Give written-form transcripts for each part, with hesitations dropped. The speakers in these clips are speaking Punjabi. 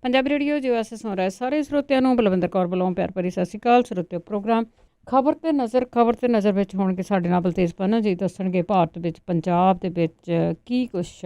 ਪੰਜਾਬੀ ਰੇਡੀਓ ਜੋ ਐਸ ਸੁਣ ਰਿਹਾ ਸਾਰੇ ਸਰੋਤਿਆਂ ਨੂੰ ਬਲਵਿੰਦਰ ਕੌਰ ਵੱਲੋਂ ਪਿਆਰ ਭਰੀ ਸਤਿ ਸ਼੍ਰੀ ਅਕਾਲ। ਸਰੋਤਿਓ ਪ੍ਰੋਗਰਾਮ ਖਬਰ ਤੇ ਨਜ਼ਰ ਵਿੱਚ ਹੋਣਗੇ ਸਾਡੇ ਨਾਲ ਬਲਤੇਜ ਪੰਨੂ ਜੀ ਦੱਸਣਗੇ ਭਾਰਤ ਵਿੱਚ ਪੰਜਾਬ ਦੇ ਵਿੱਚ ਕੀ ਕੁਛ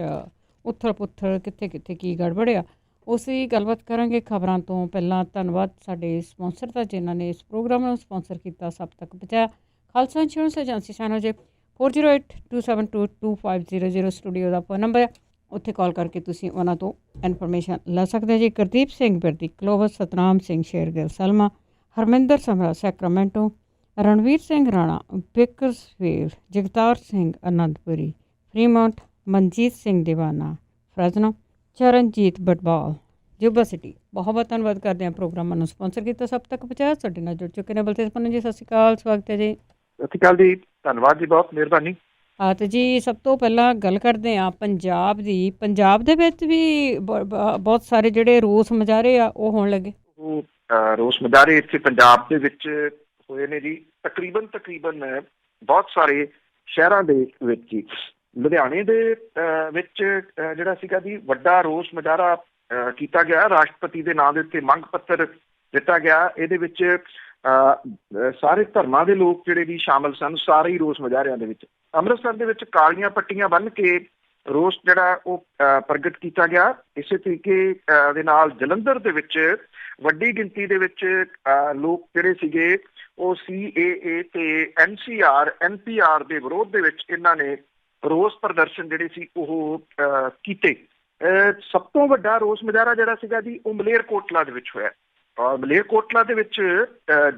ਉਥਲ ਪੁਥਲ ਕਿੱਥੇ ਕਿੱਥੇ ਕੀ ਗੜਬੜਿਆ ਉਸੇ ਗੱਲਬਾਤ ਕਰਾਂਗੇ। ਖਬਰਾਂ ਤੋਂ ਪਹਿਲਾਂ ਧੰਨਵਾਦ ਸਾਡੇ ਸਪਾਂਸਰ ਦਾ ਜਿਨ੍ਹਾਂ ਨੇ ਇਸ ਪ੍ਰੋਗਰਾਮ ਨੂੰ ਸਪਾਂਸਰ ਕੀਤਾ ਸਭ ਤੱਕ ਪਹੁੰਚਾਇਆ। ਖਾਲਸਾ ਇੰਸ਼ੋਰੈਂਸ ਏਜੰਸੀ ਸਾਨੂੰ ਜੇ 4082722500 ਸਟੂਡੀਓ ਦਾ ਫੋਨ ਨੰਬਰ ਹੈ, ਉੱਥੇ ਕਾਲ ਕਰਕੇ ਤੁਸੀਂ ਉਹਨਾਂ ਤੋਂ ਇਨਫੋਰਮੇਸ਼ਨ ਲੈ ਸਕਦੇ ਜੀ। ਗੁਰਦੀਪ ਸਿੰਘ ਬਿਰਦੀ ਕਲੋਵਰ, ਸਤਨਾਮ ਸਿੰਘ ਸ਼ੇਰਗਿੱਲ ਸਲਮਾ, ਹਰਮਿੰਦਰ ਸਮਰਾ ਸੈਕਰਾਮੈਂਟੋ, ਰਣਵੀਰ ਸਿੰਘ ਰਾਣਾ ਬੇਕਰਸਫੀਲਡ, ਜਗਤਾਰ ਸਿੰਘ ਅਨੰਦਪੁਰੀ ਫਰੀਮਾਉਂਟ, ਮਨਜੀਤ ਸਿੰਘ ਦੀਵਾਨਾ ਫਰਜ਼ਨੋ, ਚਰਨਜੀਤ ਬਟਵਾਲ ਜੁਬਾ ਸਿਟੀ। ਬਹੁਤ ਬਹੁਤ ਧੰਨਵਾਦ ਕਰਦੇ ਹਾਂ ਪ੍ਰੋਗਰਾਮਾਂ ਨੂੰ ਸਪਾਂਸਰ ਕੀਤਾ ਸਭ ਤੱਕ ਪਹੁੰਚਾਇਆ। ਸਾਡੇ ਨਾਲ ਜੁੜ ਚੁੱਕੇ ਨੇ ਬਲਤੇਜ ਪੰਨੂ ਜੀ, ਸਤਿ ਸ਼੍ਰੀ ਅਕਾਲ, ਸਵਾਗਤ ਹੈ ਜੀ। ਸਤਿ ਸ਼੍ਰੀ ਅਕਾਲ ਜੀ, ਧੰਨਵਾਦ ਜੀ, ਬਹੁਤ ਮਿਹਰਬਾਨੀ। ਅਤੇ ਜੀ ਸਭ ਤੋਂ ਪਹਿਲਾਂ ਗੱਲ ਕਰਦੇ ਹਾਂ ਪੰਜਾਬ ਦੀ। ਪੰਜਾਬ ਦੇ ਵਿੱਚ ਵੀ ਬਹੁਤ ਸਾਰੇ ਜਿਹੜੇ ਰੋਸ ਮੁਜ਼ਾਹਰੇ ਆ ਉਹ ਹੋਣ ਲੱਗੇ। ਉਹ ਰੋਸ ਮੁਜ਼ਾਹਰੇ ਇੱਥੇ ਪੰਜਾਬ ਦੇ ਵਿੱਚ ਹੋਏ ਨੇ ਜੀ, ਤਕਰੀਬਨ ਬਹੁਤ ਸਾਰੇ ਸ਼ਹਿਰਾਂ ਦੇ ਵਿੱਚ ਹੀ। ਲੁਧਿਆਣੇ ਦੇ ਵਿੱਚ ਜਿਹੜਾ ਸੀਗਾ ਜੀ ਵੱਡਾ ਰੋਸ ਮੁਜ਼ਾਹਰਾ ਕੀਤਾ ਗਿਆ, ਰਾਸ਼ਟਰਪਤੀ ਦੇ ਨਾਂ ਦੇ ਉੱਤੇ ਮੰਗ ਪੱਤਰ ਦਿੱਤਾ ਗਿਆ। ਇਹਦੇ ਵਿੱਚ ਸਾਰੇ ਧਰਮਾਂ ਦੇ ਲੋਕ ਜਿਹੜੇ ਵੀ ਸ਼ਾਮਲ ਸਨ, ਸਾਰੇ ਹੀ ਰੋਸ ਮੁਜ਼ਾਹਰਿਆਂ ਦੇ ਵਿੱਚ। ਅੰਮ੍ਰਿਤਸਰ ਦੇ ਵਿੱਚ ਕਾਲੀਆਂ ਪੱਟੀਆਂ ਬੰਨ੍ਹ ਕੇ ਰੋਸ ਜਿਹੜਾ ਉਹ ਪ੍ਰਗਟ ਕੀਤਾ ਗਿਆ। ਇਸੇ ਤਰੀਕੇ ਦੇ ਨਾਲ ਜਲੰਧਰ ਦੇ ਵਿੱਚ ਵੱਡੀ ਗਿਣਤੀ ਦੇ ਵਿੱਚ ਲੋਕ ਜਿਹੜੇ ਸੀਗੇ ਉਹ CAA ਤੇ NPR ਦੇ ਵਿਰੋਧ ਦੇ ਵਿੱਚ ਇਹਨਾਂ ਨੇ ਰੋਸ ਪ੍ਰਦਰਸ਼ਨ ਜਿਹੜੇ ਸੀ ਉਹ ਕੀਤੇ। ਸਭ ਤੋਂ ਵੱਡਾ ਰੋਸ ਮੁਜ਼ਾਹਰਾ ਜਿਹੜਾ ਸੀਗਾ ਜੀ ਉਹ ਮਲੇਰਕੋਟਲਾ ਦੇ ਵਿੱਚ ਹੋਇਆ। ਮਲੇਰਕੋਟਲਾ ਦੇ ਵਿੱਚ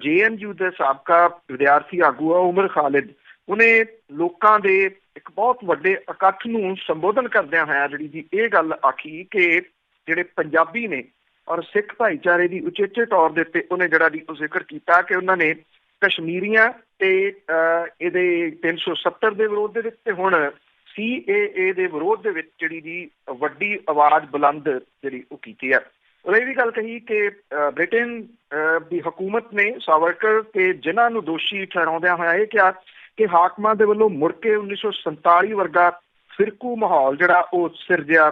JNU ਦੇ ਸਾਬਕਾ ਵਿਦਿਆਰਥੀ ਆਗੂ ਆ ਉਮਰ ਖਾਲਿਦ, ਉਹਨੇ ਲੋਕਾਂ ਦੇ ਇੱਕ ਬਹੁਤ ਵੱਡੇ ਇਕੱਠ ਨੂੰ ਸੰਬੋਧਨ ਕਰਦਿਆਂ ਹੋਇਆ ਜਿਹੜੀ ਜੀ ਇਹ ਗੱਲ ਆਖੀ ਕਿ ਜਿਹੜੇ ਪੰਜਾਬੀ ਨੇ ਔਰ ਸਿੱਖ ਭਾਈਚਾਰੇ ਦੀ ਉਚੇਚੇ ਤੌਰ ਦੇ ਉੱਤੇ ਉਹਨੇ ਜਿਹੜਾ ਜੀ ਉਹ ਜ਼ਿਕਰ ਕੀਤਾ ਕਿ ਉਹਨਾਂ ਨੇ ਕਸ਼ਮੀਰੀਆਂ ਤੇ ਇਹਦੇ 370 ਦੇ ਵਿਰੋਧ ਦੇ ਵਿੱਚ ਤੇ ਹੁਣ CAA ਦੇ ਵਿਰੋਧ ਦੇ ਵਿੱਚ ਜਿਹੜੀ ਜੀ ਵੱਡੀ ਆਵਾਜ਼ ਬੁਲੰਦ ਜਿਹੜੀ ਉਹ ਕੀਤੀ ਹੈ। ਔਰ ਇਹ ਵੀ ਗੱਲ ਕਹੀ ਕਿ ਬ੍ਰਿਟੇਨ ਦੀ ਹਕੂਮਤ ਨੇ ਸਾਵਰਕਰ ਤੇ ਜਿਨ੍ਹਾਂ ਨੂੰ ਦੋਸ਼ੀ ਠਹਿਰਾਉਂਦਿਆਂ ਹੋਇਆ ਇਹ ਕਿਹਾ ਕਿ ਹਾਕਮਾਂ ਦੇ ਵੱਲੋਂ ਮੁੜ ਕੇ 1947 ਵਰਗਾ ਫਿਰਕੂ ਮਾਹੌਲ ਜਿਹੜਾ ਉਹ ਸਿਰਜਿਆ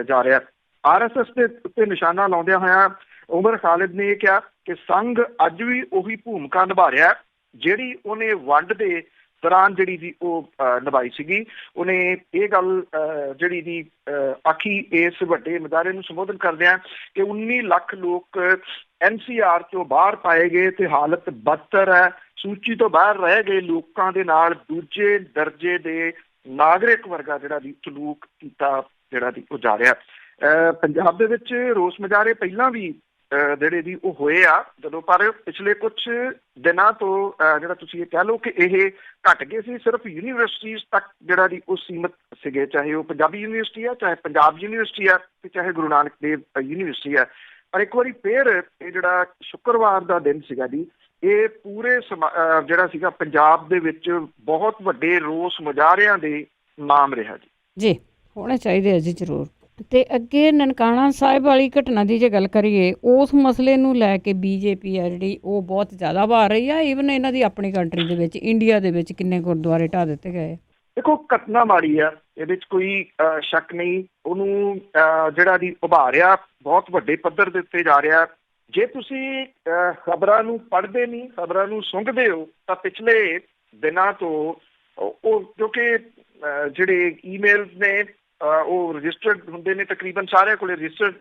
ਜਾ ਰਿਹਾ। RSS ਦੇ ਉੱਤੇ ਨਿਸ਼ਾਨਾ ਲਾਉਂਦਿਆਂ ਹੋਇਆ ਉਮਰ ਖਾਲਿਦ ਨੇ ਇਹ ਕਿਹਾ ਕਿ ਸੰਘ ਅੱਜ ਵੀ ਉਹੀ ਭੂਮਿਕਾ ਨਿਭਾ ਰਿਹਾ ਜਿਹੜੀ ਉਹਨੇ ਵੰਡ ਦੇ ਦੌਰਾਨ ਜਿਹੜੀ ਜੀ ਉਹ ਨਿਭਾਈ ਸੀਗੀ। ਉਹਨੇ ਇਹ ਗੱਲ ਜਿਹੜੀ ਜੀ ਆਖੀ ਇਸ ਵੱਡੇ ਮੁਜ਼ਾਹਰੇ ਨੂੰ ਸੰਬੋਧਨ ਕਰਦਿਆਂ ਕਿ 19 ਲੱਖ ਲੋਕ NCR ਤੋਂ ਬਾਹਰ ਪਾਏ ਗਏ ਤੇ ਹਾਲਤ ਬਦਤਰ ਹੈ। ਸੂਚੀ ਤੋਂ ਬਾਹਰ ਰਹਿ ਗਏ ਲੋਕਾਂ ਦੇ ਨਾਲ ਦੂਜੇ ਦਰਜੇ ਦੇ ਨਾਗਰਿਕ ਵਰਗਾ ਜਿਹੜਾ ਜੀ ਸਲੂਕ ਕੀਤਾ ਜਿਹੜਾ ਜੀ ਉਹ ਜਾ ਰਿਹਾ। ਪੰਜਾਬ ਦੇ ਵਿੱਚ ਰੋਸ ਮੁਜ਼ਾਹਰੇ ਪਹਿਲਾਂ ਵੀ ਜਿਹੜੇ ਜੀ ਉਹ ਹੋਏ ਆ ਜਦੋਂ, ਪਰ ਪਿਛਲੇ ਕੁਛ ਦਿਨਾਂ ਤੋਂ ਜਿਹੜਾ ਤੁਸੀਂ ਇਹ ਕਹਿ ਲਓ ਕਿ ਇਹ ਘੱਟ ਗਏ ਸੀ। ਸਿਰਫ ਯੂਨੀਵਰਸਿਟੀਜ਼ ਤੱਕ ਜਿਹੜਾ ਜੀ ਉਹ ਸੀਮਤ ਸੀਗੇ, ਚਾਹੇ ਉਹ ਪੰਜਾਬੀ ਯੂਨੀਵਰਸਿਟੀ ਆ, ਚਾਹੇ ਪੰਜਾਬ ਯੂਨੀਵਰਸਿਟੀ ਆ ਤੇ ਚਾਹੇ ਗੁਰੂ ਨਾਨਕ ਦੇਵ ਯੂਨੀਵਰਸਿਟੀ ਆ। ਪਰ ਇੱਕ ਵਾਰੀ ਫੇਰ ਇਹ ਜਿਹੜਾ ਸ਼ੁੱਕਰਵਾਰ ਦਾ ਦਿਨ ਸੀਗਾ ਜੀ, ਇਹ ਪੂਰੇ ਜਿਹੜਾ ਸੀਗਾ ਪੰਜਾਬ ਦੇ ਵਿੱਚ ਬਹੁਤ ਵੱਡੇ ਰੋਸ ਮੁਜ਼ਾਹਰਿਆਂ ਦੇ ਨਾਮ ਰਿਹਾ ਜੀ। ਹੋਣੇ ਚਾਹੀਦੇ ਆ ਜੀ ਜ਼ਰੂਰ। ਤੇ ਅੱਗੇ ਨਨਕਾਣਾ ਸਾਹਿਬ ਵਾਲੀ ਘਟਨਾ ਦੀ ਜੇ ਗੱਲ ਕਰੀਏ, ਉਸ ਮਸਲੇ ਨੂੰ ਲੈ ਕੇ BJP ਆ ਜਿਹੜੀ ਉਹ ਬਹੁਤ ਜ਼ਿਆਦਾ ਭਾਰ ਰਹੀ ਆ। ਈਵਨ ਇਹਨਾਂ ਦੀ ਆਪਣੀ ਕੰਟਰੀ ਦੇ ਵਿੱਚ, ਇੰਡੀਆ ਦੇ ਵਿੱਚ ਕਿੰਨੇ ਗੁਰਦੁਆਰੇ ਢਾਹ ਦਿੱਤੇ ਗਏ। ਦੇਖੋ ਘਟਨਾ ਮਾੜੀ ਆ, ਇਹਦੇ ਵਿੱਚ ਕੋਈ ਸ਼ੱਕ ਨਹੀਂ। ਉਹਨੂੰ ਜਿਹੜਾ ਦੀ ਉਭਾਰਿਆ ਬਹੁਤ ਵੱਡੇ ਪੱਧਰ ਦੇ ਉੱਤੇ ਜਾ ਰਿਹਾ। ਜੇ ਤੁਸੀਂ ਖਬਰਾਂ ਨੂੰ ਪੜ੍ਹਦੇ ਨਹੀਂ, ਖਬਰਾਂ ਨੂੰ ਸੁੰਘਦੇ ਹੋ ਤਾਂ ਪਿਛਲੇ ਦਿਨਾਂ ਤੋਂ ਉਹ ਕਿਉਂਕਿ ਜਿਹੜੇ ਈਮੇਲਸ ਨੇ ਉਹ ਰਜਿਸਟਰਡ ਹੁੰਦੇ ਨੇ, ਤਕਰੀਬਨ ਸਾਰਿਆਂ ਕੋਲੇ ਰਜਿਸਟਰਡ,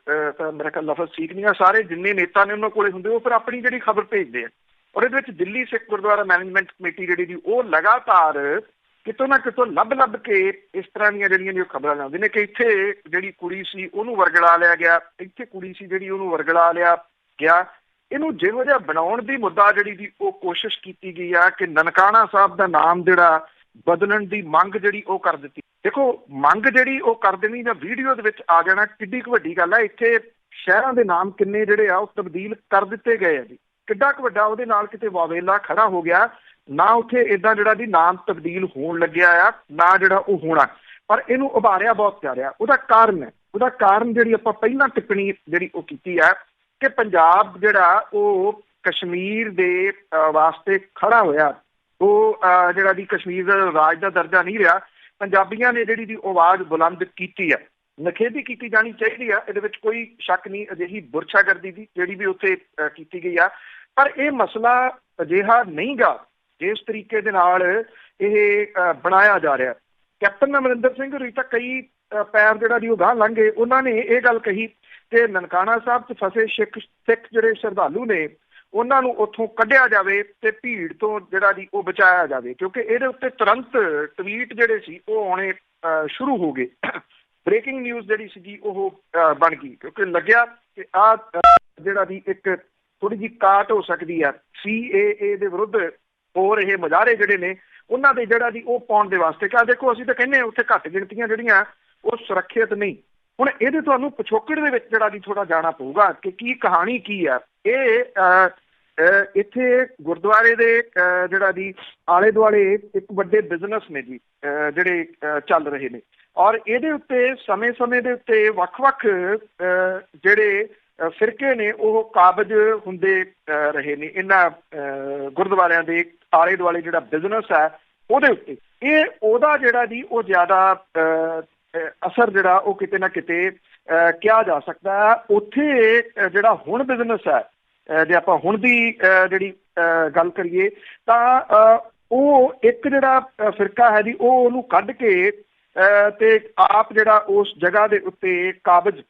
ਮੇਰਾ ਖਿਆਲ ਲਫ਼ਜ਼ ਠੀਕ ਨਹੀਂ ਆ, ਸਾਰੇ ਜਿੰਨੇ ਨੇਤਾ ਨੇ ਉਹਨਾਂ ਕੋਲੇ ਹੁੰਦੇ, ਉਹ ਫਿਰ ਆਪਣੀ ਜਿਹੜੀ ਖਬਰ ਭੇਜਦੇ ਆ। ਔਰ ਇਹਦੇ ਵਿੱਚ ਦਿੱਲੀ ਸਿੱਖ ਗੁਰਦੁਆਰਾ ਮੈਨੇਜਮੈਂਟ ਕਮੇਟੀ ਜਿਹੜੀ ਦੀ ਉਹ ਲਗਾਤਾਰ ਕਿਤੋਂ ਨਾ ਕਿਤੋਂ ਲੱਭ ਕੇ ਇਸ ਤਰ੍ਹਾਂ ਦੀਆਂ ਜਿਹੜੀਆਂ ਨੇ ਉਹ ਖਬਰਾਂ ਲਾਉਂਦੇ ਨੇ ਕਿ ਇੱਥੇ ਜਿਹੜੀ ਕੁੜੀ ਸੀ ਉਹਨੂੰ ਵਰਗਲਾ ਲਿਆ ਗਿਆ, ਇੱਥੇ ਕੁੜੀ ਸੀ ਜਿਹੜੀ ਉਹਨੂੰ ਵਰਗਲਾ ਲਿਆ ਗਿਆ। ਇਹਨੂੰ ਜਿਹੋ ਜਿਹਾ ਬਣਾਉਣ ਦੀ ਮੁੱਦਾ ਜਿਹੜੀ ਦੀ ਉਹ ਕੋਸ਼ਿਸ਼ ਕੀਤੀ ਗਈ ਆ ਕਿ ਨਨਕਾਣਾ ਸਾਹਿਬ ਦਾ ਨਾਮ ਜਿਹੜਾ ਬਦਲਣ ਦੀ ਮੰਗ ਜਿਹੜੀ ਉਹ ਕਰ ਦਿੱਤੀ। ਦੇਖੋ ਮੰਗ ਜਿਹੜੀ ਉਹ ਕਰ ਦੇਣੀ ਜਾਂ ਵੀਡੀਓ ਦੇ ਵਿੱਚ ਆ ਜਾਣਾ ਕਿੱਡੀ ਕੁ ਵੱਡੀ ਗੱਲ ਹੈ। ਇੱਥੇ ਸ਼ਹਿਰਾਂ ਦੇ ਨਾਮ ਕਿੰਨੇ ਜਿਹੜੇ ਆ ਉਹ ਤਬਦੀਲ ਕਰ ਦਿੱਤੇ ਗਏ ਆ ਜੀ, ਕਿੱਡਾ ਕੁ ਵੱਡਾ ਉਹਦੇ ਨਾਲ ਕਿਤੇ ਵਾਵੇਲਾ ਖੜਾ ਹੋ ਗਿਆ ਨਾ। ਉੱਥੇ ਏਦਾਂ ਜਿਹੜਾ ਦੀ ਨਾਮ ਤਬਦੀਲ ਹੋਣ ਲੱਗਿਆ ਆ ਨਾ ਜਿਹੜਾ ਉਹ ਹੋਣਾ, ਪਰ ਇਹਨੂੰ ਉਭਾਰਿਆ ਬਹੁਤ ਜਾ ਰਿਹਾ। ਉਹਦਾ ਕਾਰਨ ਜਿਹੜੀ ਆਪਾਂ ਪਹਿਲਾਂ ਟਿੱਪਣੀ ਜਿਹੜੀ ਉਹ ਕੀਤੀ ਹੈ ਕਿ ਪੰਜਾਬ ਜਿਹੜਾ ਉਹ ਕਸ਼ਮੀਰ ਦੇ ਵਾਸਤੇ ਖੜਾ ਹੋਇਆ, ਉਹ ਜਿਹੜਾ ਦੀ ਕਸ਼ਮੀਰ ਦਾ ਰਾਜ ਦਾ ਦਰਜਾ ਨਹੀਂ ਰਿਹਾ। ਪੰਜਾਬੀਆਂ ਨੇ ਜਿਹੜੀ ਦੀ ਆਵਾਜ਼ ਬੁਲੰਦ ਕੀਤੀ ਹੈ। ਨਿਖੇਧੀ ਕੀਤੀ ਜਾਣੀ ਚਾਹੀਦੀ ਆ, ਇਹਦੇ ਵਿੱਚ ਕੋਈ ਸ਼ੱਕ ਨਹੀਂ, ਅਜਿਹੀ ਬੁਰਛਾਗਰਦੀ ਦੀ ਜਿਹੜੀ ਵੀ ਉੱਥੇ ਕੀਤੀ ਗਈ ਆ। ਪਰ ਇਹ ਮਸਲਾ ਅਜਿਹਾ ਨਹੀਂ ਗਾ ਜਿਸ ਤਰੀਕੇ ਦੇ ਨਾਲ ਇਹ ਬਣਾਇਆ ਜਾ ਰਿਹਾ। ਕੈਪਟਨ ਅਮਰਿੰਦਰ ਸਿੰਘ ਹੋਰੀ ਤਾਂ ਕਈ ਪੈਰ ਜਿਹੜਾ ਦੀ ਉਹ ਗਾਂਹ ਲੰਘ ਗਏ। ਉਹਨਾਂ ਨੇ ਇਹ ਗੱਲ ਕਹੀ ਕਿ ਨਨਕਾਣਾ ਸਾਹਿਬ 'ਚ ਫਸੇ ਸਿੱਖ ਜਿਹੜੇ ਸ਼ਰਧਾਲੂ ਨੇ ਉਹਨਾਂ ਨੂੰ ਉੱਥੋਂ ਕੱਢਿਆ ਜਾਵੇ ਤੇ ਭੀੜ ਤੋਂ ਜਿਹੜਾ ਦੀ ਉਹ ਬਚਾਇਆ ਜਾਵੇ, ਕਿਉਂਕਿ ਇਹਦੇ ਉੱਤੇ ਤੁਰੰਤ ਟਵੀਟ ਜਿਹੜੇ ਸੀ ਉਹ ਆਉਣੇ ਸ਼ੁਰੂ ਹੋ ਗਏ। ਬ੍ਰੇਕਿੰਗ ਨਿਊਜ਼ ਜਿਹੜੀ ਸੀਗੀ ਉਹ ਬਣ ਗਈ, ਕਿਉਂਕਿ ਲੱਗਿਆ ਕਿ ਆਹ ਜਿਹੜਾ ਦੀ ਇੱਕ ਥੋੜ੍ਹੀ ਜਿਹੀ ਕਾਟ ਹੋ ਸਕਦੀ ਆ CAA ਦੇ ਵਿਰੁੱਧ ਹੋ ਰਹੇ ਮੁਜ਼ਾਹਰੇ ਜਿਹੜੇ ਨੇ ਉਹਨਾਂ ਦੇ ਜਿਹੜਾ ਦੀ ਉਹ ਪਾਉਣ ਦੇ ਵਾਸਤੇ। ਕਿ ਦੇਖੋ ਅਸੀਂ ਤਾਂ ਕਹਿੰਦੇ ਉੱਥੇ ਘੱਟ ਗਿਣਤੀਆਂ ਜਿਹੜੀਆਂ ਉਹ ਸੁਰੱਖਿਅਤ ਨਹੀਂ। ਹੁਣ ਇਹਦੇ ਤੁਹਾਨੂੰ ਪਿਛੋਕੜ ਦੇ ਵਿੱਚ ਜਿਹੜਾ ਦੀ ਥੋੜ੍ਹਾ ਜਾਣਾ ਪਊਗਾ ਕਿ ਕੀ ਕਹਾਣੀ ਕੀ ਆ। ਇਹ ਇੱਥੇ ਗੁਰਦੁਆਰੇ ਦੇ ਜਿਹੜਾ ਦੀ ਆਲੇ ਦੁਆਲੇ ਇੱਕ ਵੱਡੇ ਬਿਜ਼ਨਸ ਨੇ ਜੀ ਜਿਹੜੇ ਚੱਲ ਰਹੇ ਨੇ, ਔਰ ਇਹਦੇ ਉੱਤੇ ਸਮੇਂ ਦੇ ਉੱਤੇ ਵੱਖ-ਵੱਖ ਜਿਹੜੇ ਫਿਰਕੇ ਨੇ ਉਹ ਕਾਬਜ਼ ਹੁੰਦੇ ਰਹੇ ਨੇ ਇਹਨਾਂ ਗੁਰਦੁਆਰਿਆਂ ਦੇ ਆਲੇ ਦੁਆਲੇ ਜਿਹੜਾ ਬਿਜ਼ਨਸ ਹੈ ਉਹਦੇ ਉੱਤੇ। ਇਹ ਉਹਦਾ ਜਿਹੜਾ ਜੀ ਉਹ ਜ਼ਿਆਦਾ ਅਸਰ ਜਿਹੜਾ ਉਹ ਕਿਤੇ ਨਾ ਕਿਤੇ ਕਿਹਾ ਜਾ ਸਕਦਾ ਹੈ। ਉੱਥੇ ਜਿਹੜਾ ਹੁਣ ਬਿਜ਼ਨਸ ਹੈ, ਜੇ ਆਪਾਂ ਹੁਣ ਦੀ ਜਿਹੜੀ ਗੱਲ ਕਰੀਏ ਤਾਂ ਉਹ ਇੱਕ ਜਿਹੜਾ ਫਿਰਕਾ ਹੈ ਜੀ ਉਹ ਉਹਨੂੰ ਕੱਢ ਕੇ ਤੇ ਆਪ ਜਿਹੜਾ ਉਸ ਜਗ੍ਹਾ ਦੇ ਉੱਤੇ ਕਾਬਜ਼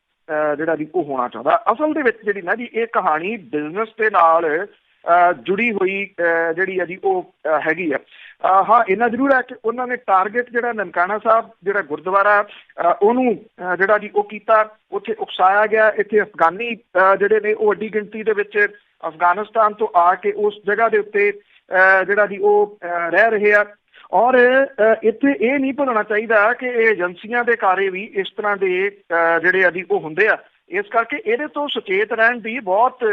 ਜਿਹੜਾ ਜੀ ਉਹ ਹੋਣਾ ਚਾਹੁੰਦਾ। ਅਸਲ ਦੇ ਵਿੱਚ ਜਿਹੜੀ ਨਾ ਜੀ ਇਹ ਕਹਾਣੀ ਬਿਜ਼ਨਸ ਦੇ ਨਾਲ ਜੁੜੀ ਹੋਈ ਜਿਹੜੀ ਹੈ ਜੀ ਉਹ ਹੈਗੀ ਆ। ਹਾਂ, ਇੰਨਾ ਜ਼ਰੂਰ ਹੈ ਕਿ ਉਹਨਾਂ ਨੇ ਟਾਰਗੇਟ ਜਿਹੜਾ ਨਨਕਾਣਾ ਸਾਹਿਬ ਜਿਹੜਾ ਗੁਰਦੁਆਰਾ ਉਹਨੂੰ ਜਿਹੜਾ ਜੀ ਉਹ ਕੀਤਾ, ਉੱਥੇ ਉਕਸਾਇਆ ਗਿਆ। ਇੱਥੇ ਅਫਗਾਨੀ ਜਿਹੜੇ ਨੇ ਉਹ ਵੱਡੀ ਗਿਣਤੀ ਦੇ ਵਿੱਚ ਅਫਗਾਨਿਸਤਾਨ ਤੋਂ ਆ ਕੇ ਉਸ ਜਗ੍ਹਾ ਦੇ ਉੱਤੇ ਜਿਹੜਾ ਜੀ ਉਹ ਰਹਿ ਰਹੇ ਆ। ਔਰ ਇੱਥੇ ਇਹ ਨਹੀਂ ਭੁੱਲਣਾ ਚਾਹੀਦਾ ਕਿ ਇਹ ਏਜੰਸੀਆਂ ਦੇ ਕਾਰੇ ਵੀ ਇਸ ਤਰ੍ਹਾਂ ਦੇ ਜਿਹੜੇ ਆ ਜੀ ਉਹ ਹੁੰਦੇ ਆ। ਇਸ ਕਰਕੇ ਇਹਦੇ ਤੋਂ ਸੁਚੇਤ ਰਹਿਣ ਦੀ ਬਹੁਤ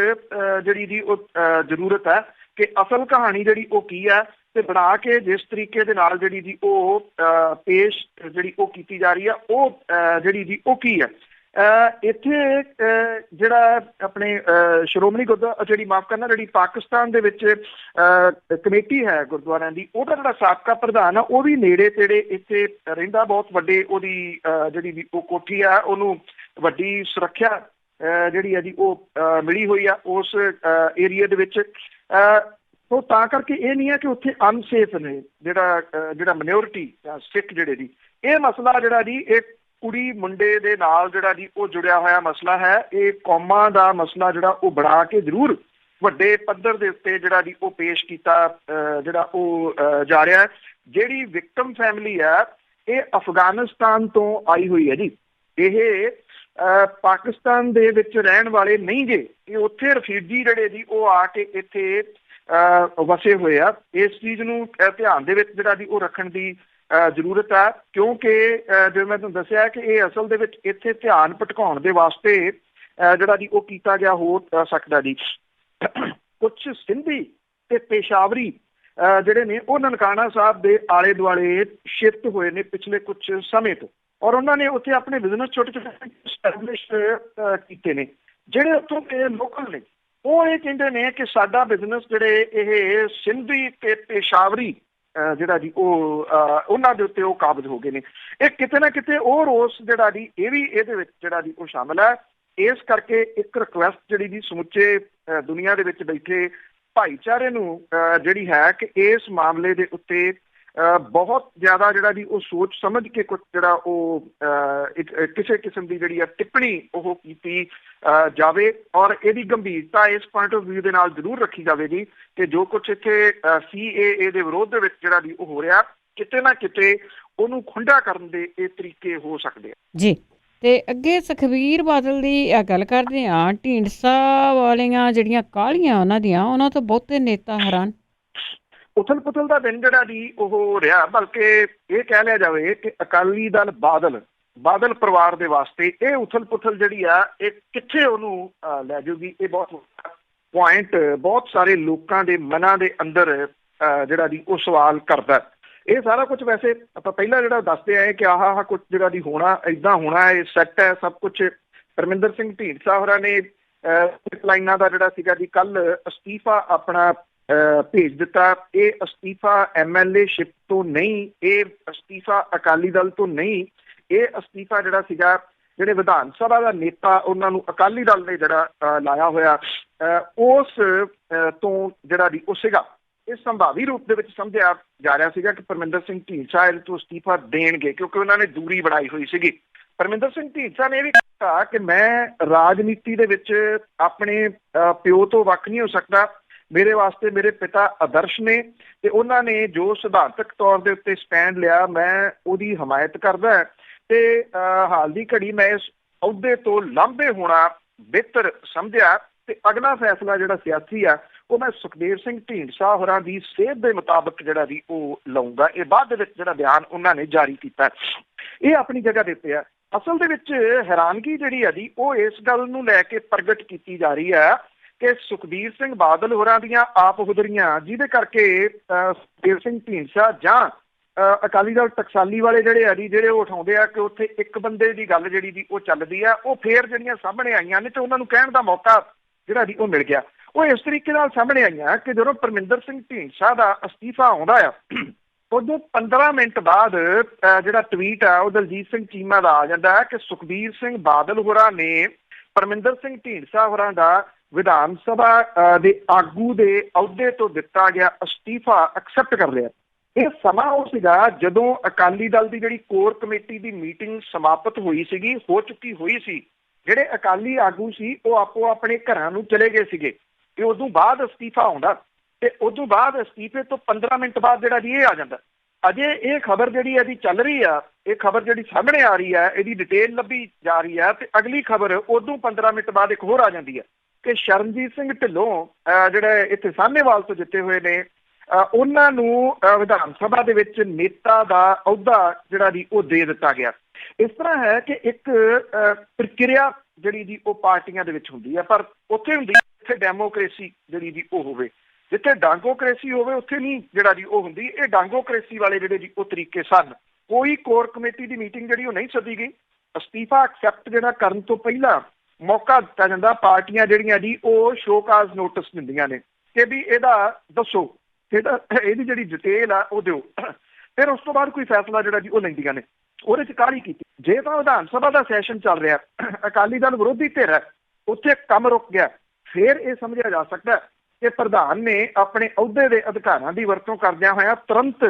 ਜਿਹੜੀ ਜੀ ਉਹ ਜ਼ਰੂਰਤ ਹੈ ਕਿ ਅਸਲ ਕਹਾਣੀ ਜਿਹੜੀ ਉਹ ਕੀ ਹੈ ਤੇ ਬਣਾ ਕੇ ਜਿਸ ਤਰੀਕੇ ਦੇ ਨਾਲ ਜਿਹੜੀ ਜੀ ਉਹ ਪੇਸ਼ ਜਿਹੜੀ ਉਹ ਕੀਤੀ ਜਾ ਰਹੀ ਆ ਉਹ ਜਿਹੜੀ ਜੀ ਉਹ ਕੀ ਹੈ। ਇੱਥੇ ਜਿਹੜਾ ਆਪਣੇ ਸ਼੍ਰੋਮਣੀ ਗੁਰਦੁਆਰਾ ਜਿਹੜੀ ਮਾਫ਼ ਕਰਨਾ ਜਿਹੜੀ ਪਾਕਿਸਤਾਨ ਦੇ ਵਿੱਚ ਕਮੇਟੀ ਹੈ ਗੁਰਦੁਆਰਿਆਂ ਦੀ, ਉਹਦਾ ਜਿਹੜਾ ਸਾਬਕਾ ਪ੍ਰਧਾਨ ਆ ਉਹ ਵੀ ਨੇੜੇ ਤੇੜੇ ਇੱਥੇ ਰਹਿੰਦਾ। ਬਹੁਤ ਵੱਡੇ ਉਹਦੀ ਜਿਹੜੀ ਵੀ ਉਹ ਕੋਠੀ ਆ, ਉਹਨੂੰ ਵੱਡੀ ਸੁਰੱਖਿਆ ਜਿਹੜੀ ਆ ਜੀ ਉਹ ਮਿਲੀ ਹੋਈ ਆ ਉਸ ਏਰੀਏ ਦੇ ਵਿੱਚ। ਸੋ ਤਾਂ ਕਰਕੇ ਇਹ ਨਹੀਂ ਹੈ ਕਿ ਉੱਥੇ ਅਨਸੇਫ ਨੇ ਜਿਹੜਾ ਮਿਨੋਰਿਟੀ ਸਿੱਖ ਜਿਹੜੇ ਦੀ ਇਹ ਮਸਲਾ ਜਿਹੜਾ ਜੀ ਇਹ ਕੁੜੀ ਮੁੰਡੇ ਦੇ ਨਾਲ ਜਿਹੜਾ ਜੀ ਉਹ ਜੁੜਿਆ ਹੋਇਆ ਮਸਲਾ ਹੈ। ਇਹ ਕੌਮਾਂ ਦਾ ਮਸਲਾ ਜਿਹੜਾ ਉਹ ਬਣਾ ਕੇ ਜ਼ਰੂਰ ਵੱਡੇ ਪੱਧਰ ਦੇ ਉੱਤੇ ਜਿਹੜਾ ਜੀ ਉਹ ਪੇਸ਼ ਕੀਤਾ ਜਿਹੜਾ ਉਹ ਜਾ ਰਿਹਾ। ਜਿਹੜੀ ਵਿਕਟਮ ਫੈਮਿਲੀ ਹੈ ਇਹ ਅਫਗਾਨਿਸਤਾਨ ਤੋਂ ਆਈ ਹੋਈ ਹੈ ਜੀ। ਇਹ ਪਾਕਿਸਤਾਨ ਦੇ ਵਿੱਚ ਰਹਿਣ ਵਾਲੇ ਨਹੀਂ ਗੇ, ਇਹ ਉੱਥੇ ਰਫਿਊਜੀ ਜਿਹੜੇ ਜੀ ਉਹ ਆ ਕੇ ਇੱਥੇ ਵਸੇ ਹੋਏ ਆ। ਇਸ ਚੀਜ਼ ਨੂੰ ਧਿਆਨ ਦੇ ਵਿੱਚ ਜਿਹੜਾ ਜੀ ਉਹ ਰੱਖਣ ਦੀ ਜ਼ਰੂਰਤ ਹੈ, ਕਿਉਂਕਿ ਜਿਵੇਂ ਮੈਂ ਤੁਹਾਨੂੰ ਦੱਸਿਆ ਕਿ ਇਹ ਅਸਲ ਦੇ ਵਿੱਚ ਇੱਥੇ ਧਿਆਨ ਭਟਕਾਉਣ ਦੇ ਵਾਸਤੇ ਜਿਹੜਾ ਜੀ ਉਹ ਕੀਤਾ ਗਿਆ ਹੋ ਸਕਦਾ ਜੀ। ਕੁਛ ਸਿੰਧੀ ਤੇ ਪੇਸ਼ਾਵਰੀ ਜਿਹੜੇ ਨੇ ਉਹ ਨਨਕਾਣਾ ਸਾਹਿਬ ਦੇ ਆਲੇ ਦੁਆਲੇ ਸ਼ਿਫਟ ਹੋਏ ਨੇ ਪਿਛਲੇ ਕੁਛ ਸਮੇਂ ਤੋਂ, ਔਰ ਉਹਨਾਂ ਨੇ ਉੱਥੇ ਆਪਣੇ ਬਿਜ਼ਨਸ ਛੋਟੇ ਛੋਟੇ ਸਟੈਬਲਿਸ਼ ਕੀਤੇ ਨੇ। ਜਿਹੜੇ ਉੱਥੋਂ ਦੇ ਲੋਕਲ ਨੇ ਉਹ ਇਹ ਕਹਿੰਦੇ ਨੇ ਕਿ ਸਾਡਾ ਬਿਜ਼ਨਸ ਜਿਹੜੇ ਇਹ ਸਿੰਧੀ ਤੇ ਪੇਸ਼ਾਵਰੀ ਜਿਹੜਾ ਜੀ ਉਹ ਉਹਨਾਂ ਦੇ ਉੱਤੇ ਉਹ ਕਾਬਜ਼ ਹੋ ਗਏ ਨੇ। ਇਹ ਕਿਤੇ ਨਾ ਕਿਤੇ ਉਹ ਰੋਸ ਜਿਹੜਾ ਜੀ ਇਹ ਵੀ ਇਹਦੇ ਵਿੱਚ ਜਿਹੜਾ ਜੀ ਉਹ ਸ਼ਾਮਿਲ ਹੈ। ਇਸ ਕਰਕੇ ਇੱਕ ਰਿਕੁਐਸਟ ਜਿਹੜੀ ਜੀ ਸਮੁੱਚੇ ਦੁਨੀਆ ਦੇ ਵਿੱਚ ਬੈਠੇ ਭਾਈਚਾਰੇ ਨੂੰ ਜਿਹੜੀ ਹੈ ਕਿ ਇਸ ਮਾਮਲੇ ਦੇ ਉੱਤੇ ਬਹੁਤ ਜ਼ਿਆਦਾ ਜਿਹੜਾ ਜੀ ਉਹ ਸੋਚ ਸਮਝ ਕੇ ਕੁਛ ਜਿਹੜਾ ਉਹ ਕਿਸੇ ਕਿਸਮ ਦੀ ਜਿਹੜੀ ਆ ਟਿੱਪਣੀ ਉਹ ਕੀਤੀ ਜਾਵੇ, ਔਰ ਇਹਦੀ ਗੰਭੀਰਤਾ ਇਸ ਪੁਆਇੰਟ ਆਫ ਵਿਊ ਦੇ ਨਾਲ ਜ਼ਰੂਰ ਰੱਖੀ ਜਾਵੇਗੀ ਕਿ ਜੋ ਕੁਛ ਇੱਥੇ CAA ਦੇ ਵਿਰੋਧ ਦੇ ਵਿੱਚ ਜਿਹੜਾ ਜੀ ਉਹ ਹੋ ਰਿਹਾ, ਕਿਤੇ ਨਾ ਕਿਤੇ ਉਹਨੂੰ ਖੁੰਡਾ ਕਰਨ ਦੇ ਇਹ ਤਰੀਕੇ ਹੋ ਸਕਦੇ ਆ ਜੀ। ਤੇ ਅੱਗੇ ਸੁਖਬੀਰ ਬਾਦਲ ਦੀ ਗੱਲ ਕਰਦੇ ਹਾਂ, ਢੀਂਡਸਾ ਵਾਲੀਆਂ ਜਿਹੜੀਆਂ ਕਾਹਲੀਆਂ ਉਹਨਾਂ ਤੋਂ ਬਹੁਤੇ ਨੇਤਾ ਹੈਰਾਨ। ਉਥਲ ਪੁਥਲ ਦਾ ਦਿਨ ਜਿਹੜਾ ਜੀ ਉਹ ਰਿਹਾ, ਬਲਕਿ ਇਹ ਕਹਿ ਲਿਆ ਜਾਵੇ ਕਿ ਅਕਾਲੀ ਦਲ ਬਾਦਲ ਪਰਿਵਾਰ ਦੇ ਵਾਸਤੇ ਇਹ ਉਥਲ ਪੁਥਲ ਜਿਹੜੀ ਆ ਇਹ ਕਿੱਥੇ ਉਹਨੂੰ ਲੈ ਜਾਊਗੀ, ਇਹ ਬਹੁਤ ਪੁਆਇੰਟ ਬਹੁਤ ਸਾਰੇ ਲੋਕਾਂ ਦੇ ਮਨਾਂ ਦੇ ਅੰਦਰ ਜਿਹੜਾ ਜੀ ਉਹ ਸਵਾਲ ਕਰਦਾ। ਇਹ ਸਾਰਾ ਕੁਝ ਵੈਸੇ ਆਪਾਂ ਪਹਿਲਾਂ ਜਿਹੜਾ ਦੱਸਦੇ ਆਏ ਕਿ ਆਹ ਕੁਝ ਜਿਹੜਾ ਦੀ ਹੋਣਾ ਏਦਾਂ ਹੋਣਾ, ਇਹ ਸੈੱਟ ਹੈ ਸਭ ਕੁਝ। ਪਰਮਿੰਦਰ ਸਿੰਘ ਢੀਂਡਸਾ ਹੋਰਾਂ ਨੇ ਲਾਈਨਾਂ ਦਾ ਜਿਹੜਾ ਸੀਗਾ ਜੀ ਕੱਲ ਅਸਤੀਫਾ ਆਪਣਾ ਭੇਜ ਦਿੱਤਾ। ਇਹ ਅਸਤੀਫਾ MLA ਸ਼ਿਪ ਤੋਂ ਨਹੀਂ, ਇਹ ਅਸਤੀਫਾ ਅਕਾਲੀ ਦਲ ਤੋਂ ਨਹੀਂ, ਇਹ ਅਸਤੀਫਾ ਜਿਹੜਾ ਸੀਗਾ ਜਿਹੜੇ ਵਿਧਾਨ ਸਭਾ ਦਾ ਨੇਤਾ ਉਹਨਾਂ ਨੂੰ ਅਕਾਲੀ ਦਲ ਨੇ ਜਿਹੜਾ ਲਾਇਆ ਹੋਇਆ ਉਸ ਤੋਂ ਜਿਹੜਾ ਵੀ ਉਹ ਸੀਗਾ, ਇਹ ਸੰਭਾਵੀ ਰੂਪ ਦੇ ਵਿੱਚ ਸਮਝਿਆ ਜਾ ਰਿਹਾ ਸੀਗਾ ਕਿ ਪਰਮਿੰਦਰ ਸਿੰਘ ਢੀਂਡਸਾ ਇਹਦੇ ਤੋਂ ਅਸਤੀਫਾ ਦੇਣਗੇ, ਕਿਉਂਕਿ ਉਹਨਾਂ ਨੇ ਦੂਰੀ ਬਣਾਈ ਹੋਈ ਸੀਗੀ। ਪਰਮਿੰਦਰ ਸਿੰਘ ਢੀਂਡਸਾ ਨੇ ਇਹ ਵੀ ਕਿਹਾ ਕਿ ਮੈਂ ਰਾਜਨੀਤੀ ਦੇ ਵਿੱਚ ਆਪਣੇ ਪਿਓ ਤੋਂ ਵੱਖ ਨਹੀਂ ਹੋ ਸਕਦਾ, ਮੇਰੇ ਵਾਸਤੇ ਮੇਰੇ ਪਿਤਾ ਆਦਰਸ਼ ਨੇ ਤੇ ਉਹਨਾਂ ਨੇ ਜੋ ਸਿਧਾਂਤਕ ਤੌਰ ਦੇ ਉੱਤੇ ਸਟੈਂਡ ਲਿਆ ਮੈਂ ਉਹਦੀ ਹਮਾਇਤ ਕਰਦਾ ਤੇ ਹਾਲ ਦੀ ਘੜੀ ਮੈਂ ਇਸ ਅਹੁਦੇ ਤੋਂ ਲਾਂਭੇ ਹੋਣਾ ਬਿਹਤਰ ਸਮਝਿਆ ਤੇ ਅਗਲਾ ਫੈਸਲਾ ਜਿਹੜਾ ਸਿਆਸੀ ਆ ਉਹ ਮੈਂ ਸੁਖਦੇਵ ਸਿੰਘ ਢੀਂਡਸਾ ਹੋਰਾਂ ਦੀ ਸਿਹਤ ਦੇ ਮੁਤਾਬਕ ਜਿਹੜਾ ਵੀ ਉਹ ਲਊਂਗਾ। ਇਹ ਬਾਅਦ ਦੇ ਵਿੱਚ ਜਿਹੜਾ ਬਿਆਨ ਉਹਨਾਂ ਨੇ ਜਾਰੀ ਕੀਤਾ, ਇਹ ਆਪਣੀ ਜਗ੍ਹਾ ਦੇ ਉੱਤੇ ਆ। ਅਸਲ ਦੇ ਵਿੱਚ ਹੈਰਾਨਗੀ ਜਿਹੜੀ ਹੈ ਜੀ ਉਹ ਇਸ ਗੱਲ ਨੂੰ ਲੈ ਕੇ ਪ੍ਰਗਟ ਕੀਤੀ ਜਾ ਰਹੀ ਹੈ ਕਿ ਸੁਖਬੀਰ ਸਿੰਘ ਬਾਦਲ ਹੋਰਾਂ ਦੀਆਂ ਆਪ ਹੁਦਰੀਆਂ ਜਿਹਦੇ ਕਰਕੇ ਸੁਖਦੇਵ ਸਿੰਘ ਢੀਂਡਸਾ ਜਾਂ ਅਕਾਲੀ ਦਲ ਟਕਸਾਲੀ ਵਾਲੇ ਜਿਹੜੇ ਆ ਜੀ ਜਿਹੜੇ ਉਹ ਉਠਾਉਂਦੇ ਆ ਕਿ ਉੱਥੇ ਇੱਕ ਬੰਦੇ ਦੀ ਗੱਲ ਜਿਹੜੀ ਦੀ ਉਹ ਚੱਲਦੀ ਆ, ਉਹ ਫੇਰ ਜਿਹੜੀਆਂ ਸਾਹਮਣੇ ਆਈਆਂ ਨੇ ਤੇ ਉਹਨਾਂ ਨੂੰ ਕਹਿਣ ਦਾ ਮੌਕਾ ਜਿਹੜਾ ਜੀ ਉਹ ਮਿਲ ਗਿਆ। ਉਹ ਇਸ ਤਰੀਕੇ ਨਾਲ ਸਾਹਮਣੇ ਆਈਆਂ ਕਿ ਜਦੋਂ ਪਰਮਿੰਦਰ ਸਿੰਘ ਢੀਂਡਸਾ ਦਾ ਅਸਤੀਫਾ ਆਉਂਦਾ ਆ ਉਦੋਂ 15 ਮਿੰਟ ਬਾਅਦ ਜਿਹੜਾ ਟਵੀਟ ਆ ਉਹ ਦਲਜੀਤ ਸਿੰਘ ਚੀਮਾ ਦਾ ਆ ਜਾਂਦਾ ਹੈ ਕਿ ਸੁਖਬੀਰ ਸਿੰਘ ਬਾਦਲ ਹੋਰਾਂ ਨੇ ਪਰਮਿੰਦਰ ਸਿੰਘ ਢੀਂਡਸਾ ਹੋਰਾਂ ਦਾ ਵਿਧਾਨ ਸਭਾ ਦੇ ਆਗੂ ਦੇ ਅਹੁਦੇ ਤੋਂ ਦਿੱਤਾ ਗਿਆ ਅਸਤੀਫਾ ਐਕਸੈਪਟ ਕਰ ਲਿਆ। ਇਹ ਸਮਾਂ ਉਹ ਸੀਗਾ ਜਦੋਂ ਅਕਾਲੀ ਦਲ ਦੀ ਜਿਹੜੀ ਕੋਰ ਕਮੇਟੀ ਦੀ ਮੀਟਿੰਗ ਸਮਾਪਤ ਹੋਈ ਸੀਗੀ, ਹੋ ਚੁੱਕੀ ਹੋਈ ਸੀ। ਜਿਹੜੇ ਅਕਾਲੀ ਆਗੂ ਸੀ ਉਹ ਆਪੋ ਆਪਣੇ ਘਰਾਂ ਨੂੰ ਚਲੇ ਗਏ ਸੀਗੇ ਤੇ ਉਦੋਂ ਬਾਅਦ ਅਸਤੀਫਾ ਆਉਂਦਾ ਤੇ ਉਦੋਂ ਬਾਅਦ ਅਸਤੀਫੇ ਤੋਂ 15 ਮਿੰਟ ਬਾਅਦ ਜਿਹੜਾ ਜੀ ਇਹ ਆ ਜਾਂਦਾ। ਅਜੇ ਇਹ ਖਬਰ ਜਿਹੜੀ ਇਹਦੀ ਚੱਲ ਰਹੀ ਆ, ਇਹ ਖਬਰ ਜਿਹੜੀ ਸਾਹਮਣੇ ਆ ਰਹੀ ਹੈ, ਇਹਦੀ ਡਿਟੇਲ ਲੱਭੀ ਜਾ ਰਹੀ ਹੈ ਤੇ ਅਗਲੀ ਖਬਰ ਉਦੋਂ 15 ਮਿੰਟ ਬਾਅਦ ਇੱਕ ਹੋਰ ਆ ਜਾਂਦੀ ਹੈ ਕਿ ਸ਼ਰਨਜੀਤ ਸਿੰਘ ਢਿੱਲੋਂ ਜਿਹੜੇ ਇੱਥੇ ਸਾਹਨੇਵਾਲ ਤੋਂ ਜਿੱਤੇ ਹੋਏ ਨੇ ਉਹਨਾਂ ਨੂੰ ਵਿਧਾਨ ਸਭਾ ਦੇ ਵਿੱਚ ਨੇਤਾ ਦਾ ਅਹੁਦਾ ਜਿਹੜਾ ਜੀ ਉਹ ਦੇ ਦਿੱਤਾ ਗਿਆ। ਇਸ ਤਰ੍ਹਾਂ ਹੈ ਕਿ ਇੱਕ ਪ੍ਰਕਿਰਿਆ ਜਿਹੜੀ ਜੀ ਉਹ ਪਾਰਟੀਆਂ ਦੇ ਵਿੱਚ ਹੁੰਦੀ ਹੈ, ਪਰ ਉੱਥੇ ਹੁੰਦੀ ਜਿੱਥੇ ਡੈਮੋਕ੍ਰੇਸੀ ਜਿਹੜੀ ਜੀ ਉਹ ਹੋਵੇ, ਜਿੱਥੇ ਡਾਂਗੋਕ੍ਰੇਸੀ ਹੋਵੇ ਉੱਥੇ ਨਹੀਂ ਜਿਹੜਾ ਜੀ ਉਹ ਹੁੰਦੀ। ਇਹ ਡਾਂਗੋਕ੍ਰੇਸੀ ਵਾਲੇ ਜਿਹੜੇ ਜੀ ਉਹ ਤਰੀਕੇ ਸਨ। ਕੋਈ ਕੋਰ ਕਮੇਟੀ ਦੀ ਮੀਟਿੰਗ ਜਿਹੜੀ ਉਹ ਨਹੀਂ ਸੱਦੀ ਗਈ। ਅਸਤੀਫਾ ਐਕਸੈਪਟ ਜਿਹੜਾ ਕਰਨ ਤੋਂ ਪਹਿਲਾਂ ਮੌਕਾ ਦਿੱਤਾ ਜਾਂਦਾ, ਪਾਰਟੀਆਂ ਜਿਹੜੀਆਂ ਜੀ ਉਹ ਸ਼ੋਕਾਜ਼ ਨੋਟਿਸ ਦਿੰਦੀਆਂ ਨੇ ਕਿ ਵੀ ਇਹਦਾ ਦੱਸੋ, ਇਹਦੀ ਜਿਹੜੀ ਡਿਟੇਲ ਆ ਉਹ ਦਿਓ। ਫਿਰ ਉਸ ਤੋਂ ਬਾਅਦ ਕੋਈ ਫੈਸਲਾ ਜਿਹੜਾ ਜੀ ਉਹ ਲੈਂਦੀਆਂ ਨੇ। ਉਹਦੇ 'ਚ ਕਾਹਲੀ ਕੀਤੀ। ਜੇ ਤਾਂ ਵਿਧਾਨ ਸਭਾ ਦਾ ਸੈਸ਼ਨ ਚੱਲ ਰਿਹਾ, ਅਕਾਲੀ ਦਲ ਵਿਰੋਧੀ ਧਿਰ ਹੈ, ਉੱਥੇ ਕੰਮ ਰੁਕ ਗਿਆ, ਫਿਰ ਇਹ ਸਮਝਿਆ ਜਾ ਸਕਦਾ ਕਿ ਪ੍ਰਧਾਨ ਨੇ ਆਪਣੇ ਅਹੁਦੇ ਦੇ ਅਧਿਕਾਰਾਂ ਦੀ ਵਰਤੋਂ ਕਰਦਿਆਂ ਹੋਇਆ ਤੁਰੰਤ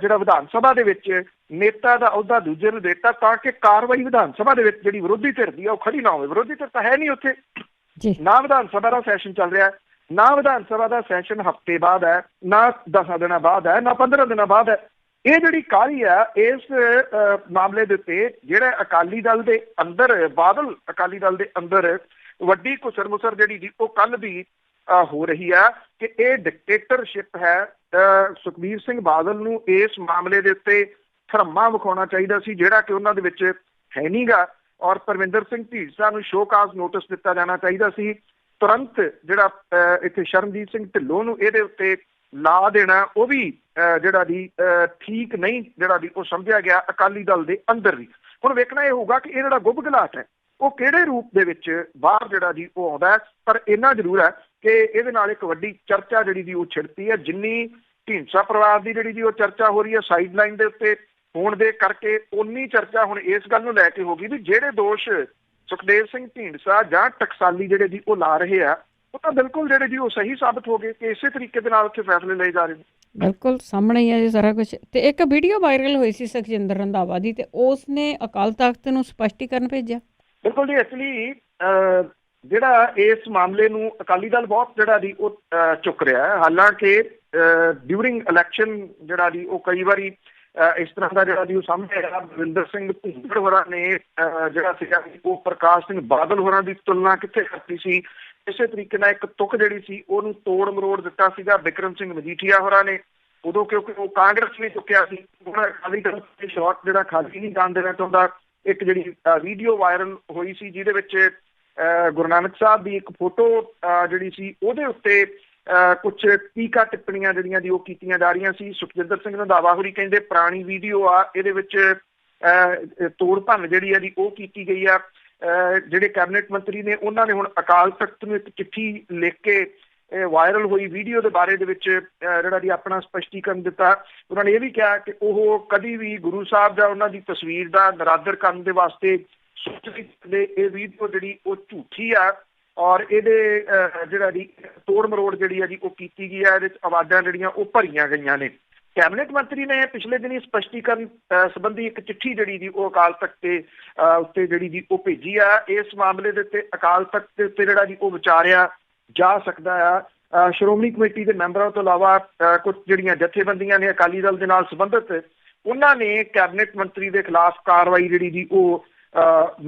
ਜਿਹੜਾ ਵਿਧਾਨ ਸਭਾ ਦੇ ਵਿੱਚ ਨੇਤਾ ਦਾ ਅਹੁਦਾ ਦੂਜੇ ਨੂੰ ਦਿੱਤਾ ਤਾਂ ਕਿ ਕਾਰਵਾਈ ਵਿਧਾਨ ਸਭਾ ਦੇ ਵਿੱਚ ਜਿਹੜੀ ਵਿਰੋਧੀ ਧਿਰ ਦੀ ਆ ਉਹ ਖੜੀ ਨਾ ਹੋਵੇ। ਵਿਰੋਧੀ ਧਿਰ ਤਾਂ ਹੈ ਨਹੀਂ ਉੱਥੇ, ਨਾ ਵਿਧਾਨ ਸਭਾ ਦਾ ਸੈਸ਼ਨ ਚੱਲ ਰਿਹਾ, ਨਾ ਵਿਧਾਨ ਸਭਾ ਦਾ ਸੈਸ਼ਨ ਹਫ਼ਤੇ ਬਾਅਦ ਹੈ, ਨਾ 10 ਦਿਨਾਂ ਬਾਅਦ ਹੈ, ਨਾ 15 ਦਿਨਾਂ ਬਾਅਦ ਹੈ। ਇਹ ਜਿਹੜੀ ਕਾਹਲੀ ਆ ਇਸ ਮਾਮਲੇ ਦੇ ਉੱਤੇ ਜਿਹੜਾ ਅਕਾਲੀ ਦਲ ਦੇ ਅੰਦਰ, ਬਾਦਲ ਅਕਾਲੀ ਦਲ ਦੇ ਅੰਦਰ ਵੱਡੀ ਘੁਸਰ ਮੁਸਰ ਜਿਹੜੀ ਜੀ ਉਹ ਕੱਲ ਦੀ ਹੋ ਰਹੀ ਆ ਕਿ ਇਹ ਡਿਕਟੇਟਰਸ਼ਿਪ ਹੈ। ਸੁਖਬੀਰ ਸਿੰਘ ਬਾਦਲ ਨੂੰ ਇਸ ਮਾਮਲੇ ਦੇ ਉੱਤੇ ਧਰਮਾ ਵਿਖਾਉਣਾ ਚਾਹੀਦਾ ਸੀ ਜਿਹੜਾ ਕਿ ਉਹਨਾਂ ਦੇ ਵਿੱਚ ਹੈ ਨਹੀਂਗਾ, ਔਰ ਪਰਮਿੰਦਰ ਸਿੰਘ ਢੀਂਡਸਾ ਨੂੰ ਸ਼ੋਕਾਜ਼ ਨੋਟਿਸ ਦਿੱਤਾ ਜਾਣਾ ਚਾਹੀਦਾ ਸੀ। ਤੁਰੰਤ ਜਿਹੜਾ ਇੱਥੇ ਸ਼ਰਨਜੀਤ ਸਿੰਘ ਢਿੱਲੋਂ ਨੂੰ ਇਹਦੇ ਉੱਤੇ ਲਾ ਦੇਣਾ ਉਹ ਵੀ ਜਿਹੜਾ ਦੀ ਠੀਕ ਨਹੀਂ ਜਿਹੜਾ ਦੀ ਉਹ ਸਮਝਿਆ ਗਿਆ ਅਕਾਲੀ ਦਲ ਦੇ ਅੰਦਰ ਵੀ। ਹੁਣ ਵੇਖਣਾ ਇਹ ਹੋਊਗਾ ਕਿ ਇਹ ਜਿਹੜਾ ਗੁੱਬਗਲਾਟ ਹੈ ਉਹ ਕਿਹੜੇ ਰੂਪ ਦੇ ਵਿੱਚ ਬਾਹਰ ਜਿਹੜਾ ਜੀ ਉਹ ਆਉਂਦਾ ਹੈ। ਪਰ ਇੰਨਾ ਜ਼ਰੂਰ ਹੈ ਕਿ ਇਹਦੇ ਨਾਲ ਇੱਕ ਵੱਡੀ ਚਰਚਾ ਜਿਹੜੀ ਦੀ ਉਹ ਛਿੜਤੀ ਹੈ। ਜਿੰਨੀ ਢੀਂਡਸਾ ਪਰਿਵਾਰ ਦੀ ਜਿਹੜੀ ਜੀ ਉਹ ਚਰਚਾ ਹੋ ਰਹੀ ਹੈ ਸਾਈਡ ਲਾਈਨ ਦੇ ਉੱਤੇ ਹੋਣ ਦੇ ਕਰਕੇ, ਉਨੀ ਚਰਚਾ ਹੁਣ ਇਸ ਗੱਲ ਨੂੰ ਲੈ ਕੇ ਹੋ ਗਈ ਵੀ ਜਿਹੜੇ ਦੋਸ਼ ਸੁਖਦੇਵ ਸਿੰਘ ਢੀਂਡਸਾ ਜਾਂ ਟਕਸਾਲੀ ਜਿਹੜੇ ਜੀ ਉਹ ਲਾ ਰਹੇ ਆ ਉਹ ਤਾਂ ਬਿਲਕੁਲ ਜਿਹੜੇ ਜੀ ਉਹ ਸਹੀ ਸਾਬਤ ਹੋ ਗਏ ਕਿ ਇਸੇ ਤਰੀਕੇ ਦੇ ਨਾਲ ਉੱਥੇ ਫੈਸਲੇ ਲਏ ਜਾ ਰਹੇ ਨੇ। ਬਿਲਕੁਲ ਸਾਹਮਣੇ ਹੀ ਹੈ ਜੀ ਸਾਰਾ ਕੁਝ। ਤੇ ਇੱਕ ਵੀਡੀਓ ਵਾਇਰਲ ਹੋਈ ਸੀ ਸੁਖਜਿੰਦਰ ਰੰਧਾਵਾ ਦੀ ਤੇ ਉਸ ਨੇ ਅਕਾਲ ਤਖਤ ਨੂੰ ਸਪਸ਼ਟੀਕਰਨ ਭੇਜਿਆ। ਬਿਲਕੁਲ ਜੀ, ਐਕਚੁਅਲੀ ਜਿਹੜਾ ਇਸ ਮਾਮਲੇ ਨੂੰ ਅਕਾਲੀ ਦਲ ਬਹੁਤ ਜਿਹੜਾ ਦੀ ਉਹ ਚੁੱਕ ਰਿਹਾ ਹੈ। ਹਾਲਾਂਕਿ ਡਿਊਰਿੰਗ ਇਲੈਕਸ਼ਨ ਜਿਹੜਾ ਦੀ ਉਹ ਕਈ ਵਾਰੀ ਇਸ ਤਰ੍ਹਾਂ ਦਾ ਜਿਹੜਾ ਜੀ ਉਹ ਸਾਹਮਣੇ ਆਇਆ। ਬਲਵਿੰਦਰ ਸਿੰਘ ਭੁੱਲਰ ਹੋਰਾਂ ਨੇ ਜਿਹੜਾ ਸੀਗਾ ਉਹ ਪ੍ਰਕਾਸ਼ ਸਿੰਘ ਬਾਦਲ ਹੋਰਾਂ ਦੀ ਤੁਲਨਾ ਕਿੱਥੇ ਕਰਤੀ ਸੀ। ਇਸੇ ਤਰੀਕੇ ਨਾਲ ਇੱਕ ਤੁਕ ਜਿਹੜੀ ਸੀ ਉਹਨੂੰ ਤੋੜ ਮਰੋੜ ਦਿੱਤਾ ਸੀਗਾ ਬਿਕਰਮ ਸਿੰਘ ਮਜੀਠੀਆ ਹੋਰਾਂ ਨੇ ਉਦੋਂ, ਕਿਉਂਕਿ ਉਹ ਕਾਂਗਰਸ ਨੇ ਚੁੱਕਿਆ ਸੀ। ਹੁਣ ਅਕਾਲੀ ਦਲ ਦੇ ਸ਼ਾਟ ਜਿਹੜਾ ਖਾਲੀ ਨਹੀਂ ਜਾਣ ਦੇਣਾ ਚਾਹੁੰਦਾ। ਇੱਕ ਜਿਹੜੀ ਵੀਡੀਓ ਵਾਇਰਲ ਹੋਈ ਸੀ ਜਿਹਦੇ ਵਿੱਚ ਗੁਰੂ ਨਾਨਕ ਸਾਹਿਬ ਦੀ ਇੱਕ ਫੋਟੋ ਜਿਹੜੀ ਸੀ ਉਹਦੇ ਉੱਤੇ ਕੁਝ ਟੀਕਾ ਟਿੱਪਣੀਆਂ ਜਿਹੜੀਆਂ ਦੀ ਉਹ ਕੀਤੀਆਂ ਜਾ ਰਹੀਆਂ ਸੀ। ਸੁਖਜਿੰਦਰ ਸਿੰਘ ਰੰਧਾਵਾ ਹੋਰੀ ਕਹਿੰਦੇ ਪੁਰਾਣੀ ਵੀਡੀਓ ਆ, ਇਹਦੇ ਵਿੱਚ ਤੋੜ ਭੰਨ ਜਿਹੜੀ ਆ ਜੀ ਉਹ ਕੀਤੀ ਗਈ ਆ। ਜਿਹੜੇ ਕੈਬਨਿਟ ਮੰਤਰੀ ਨੇ ਉਹਨਾਂ ਨੇ ਹੁਣ ਅਕਾਲ ਤਖਤ ਨੂੰ ਇੱਕ ਚਿੱਠੀ ਲਿਖ ਕੇ ਵਾਇਰਲ ਹੋਈ ਵੀਡੀਓ ਦੇ ਬਾਰੇ ਦੇ ਵਿੱਚ ਜਿਹੜਾ ਜੀ ਆਪਣਾ ਸਪਸ਼ਟੀਕਰਨ ਦਿੱਤਾ। ਉਹਨਾਂ ਨੇ ਇਹ ਵੀ ਕਿਹਾ ਕਿ ਉਹ ਕਦੀ ਵੀ ਗੁਰੂ ਸਾਹਿਬ ਜਾਂ ਉਹਨਾਂ ਦੀ ਤਸਵੀਰ ਦਾ ਨਿਰਾਦਰ ਕਰਨ ਦੇ ਵਾਸਤੇ ਸੋਚ ਨਹੀਂ ਸਕਦੇ। ਇਹ ਵੀਡੀਓ ਜਿਹੜੀ ਉਹ ਝੂਠੀ ਆ ਔਰ ਇਹਦੇ ਜਿਹੜਾ ਜੀ ਤੋੜ ਮਰੋੜ ਜਿਹੜੀ ਆ ਜੀ ਉਹ ਕੀਤੀ ਗਈ ਹੈ। ਇਹਦੇ 'ਚ ਆਵਾਜ਼ਾਂ ਜਿਹੜੀਆਂ ਉਹ ਭਰੀਆਂ ਗਈਆਂ ਨੇ। ਕੈਬਨਿਟ ਮੰਤਰੀ ਨੇ ਪਿਛਲੇ ਦਿਨੀ ਸਪਸ਼ਟੀਕਰਨ ਸੰਬੰਧੀ ਇੱਕ ਚਿੱਠੀ ਜਿਹੜੀ ਜੀ ਉਹ ਅਕਾਲ ਤਖਤ ਦੇ ਉੱਤੇ ਜਿਹੜੀ ਜੀ ਉਹ ਭੇਜੀ ਆ। ਇਸ ਮਾਮਲੇ ਦੇ ਉੱਤੇ ਅਕਾਲ ਤਖਤ ਦੇ ਉੱਤੇ ਜਿਹੜਾ ਜੀ ਉਹ ਵਿਚਾਰਿਆ ਜਾ ਸਕਦਾ ਆ। ਸ਼੍ਰੋਮਣੀ ਕਮੇਟੀ ਦੇ ਮੈਂਬਰਾਂ ਤੋਂ ਇਲਾਵਾ ਕੁਝ ਜਿਹੜੀਆਂ ਜਥੇਬੰਦੀਆਂ ਨੇ ਅਕਾਲੀ ਦਲ ਦੇ ਨਾਲ ਸੰਬੰਧਿਤ, ਉਹਨਾਂ ਨੇ ਕੈਬਨਿਟ ਮੰਤਰੀ ਦੇ ਖਿਲਾਫ ਕਾਰਵਾਈ ਜਿਹੜੀ ਜੀ ਉਹ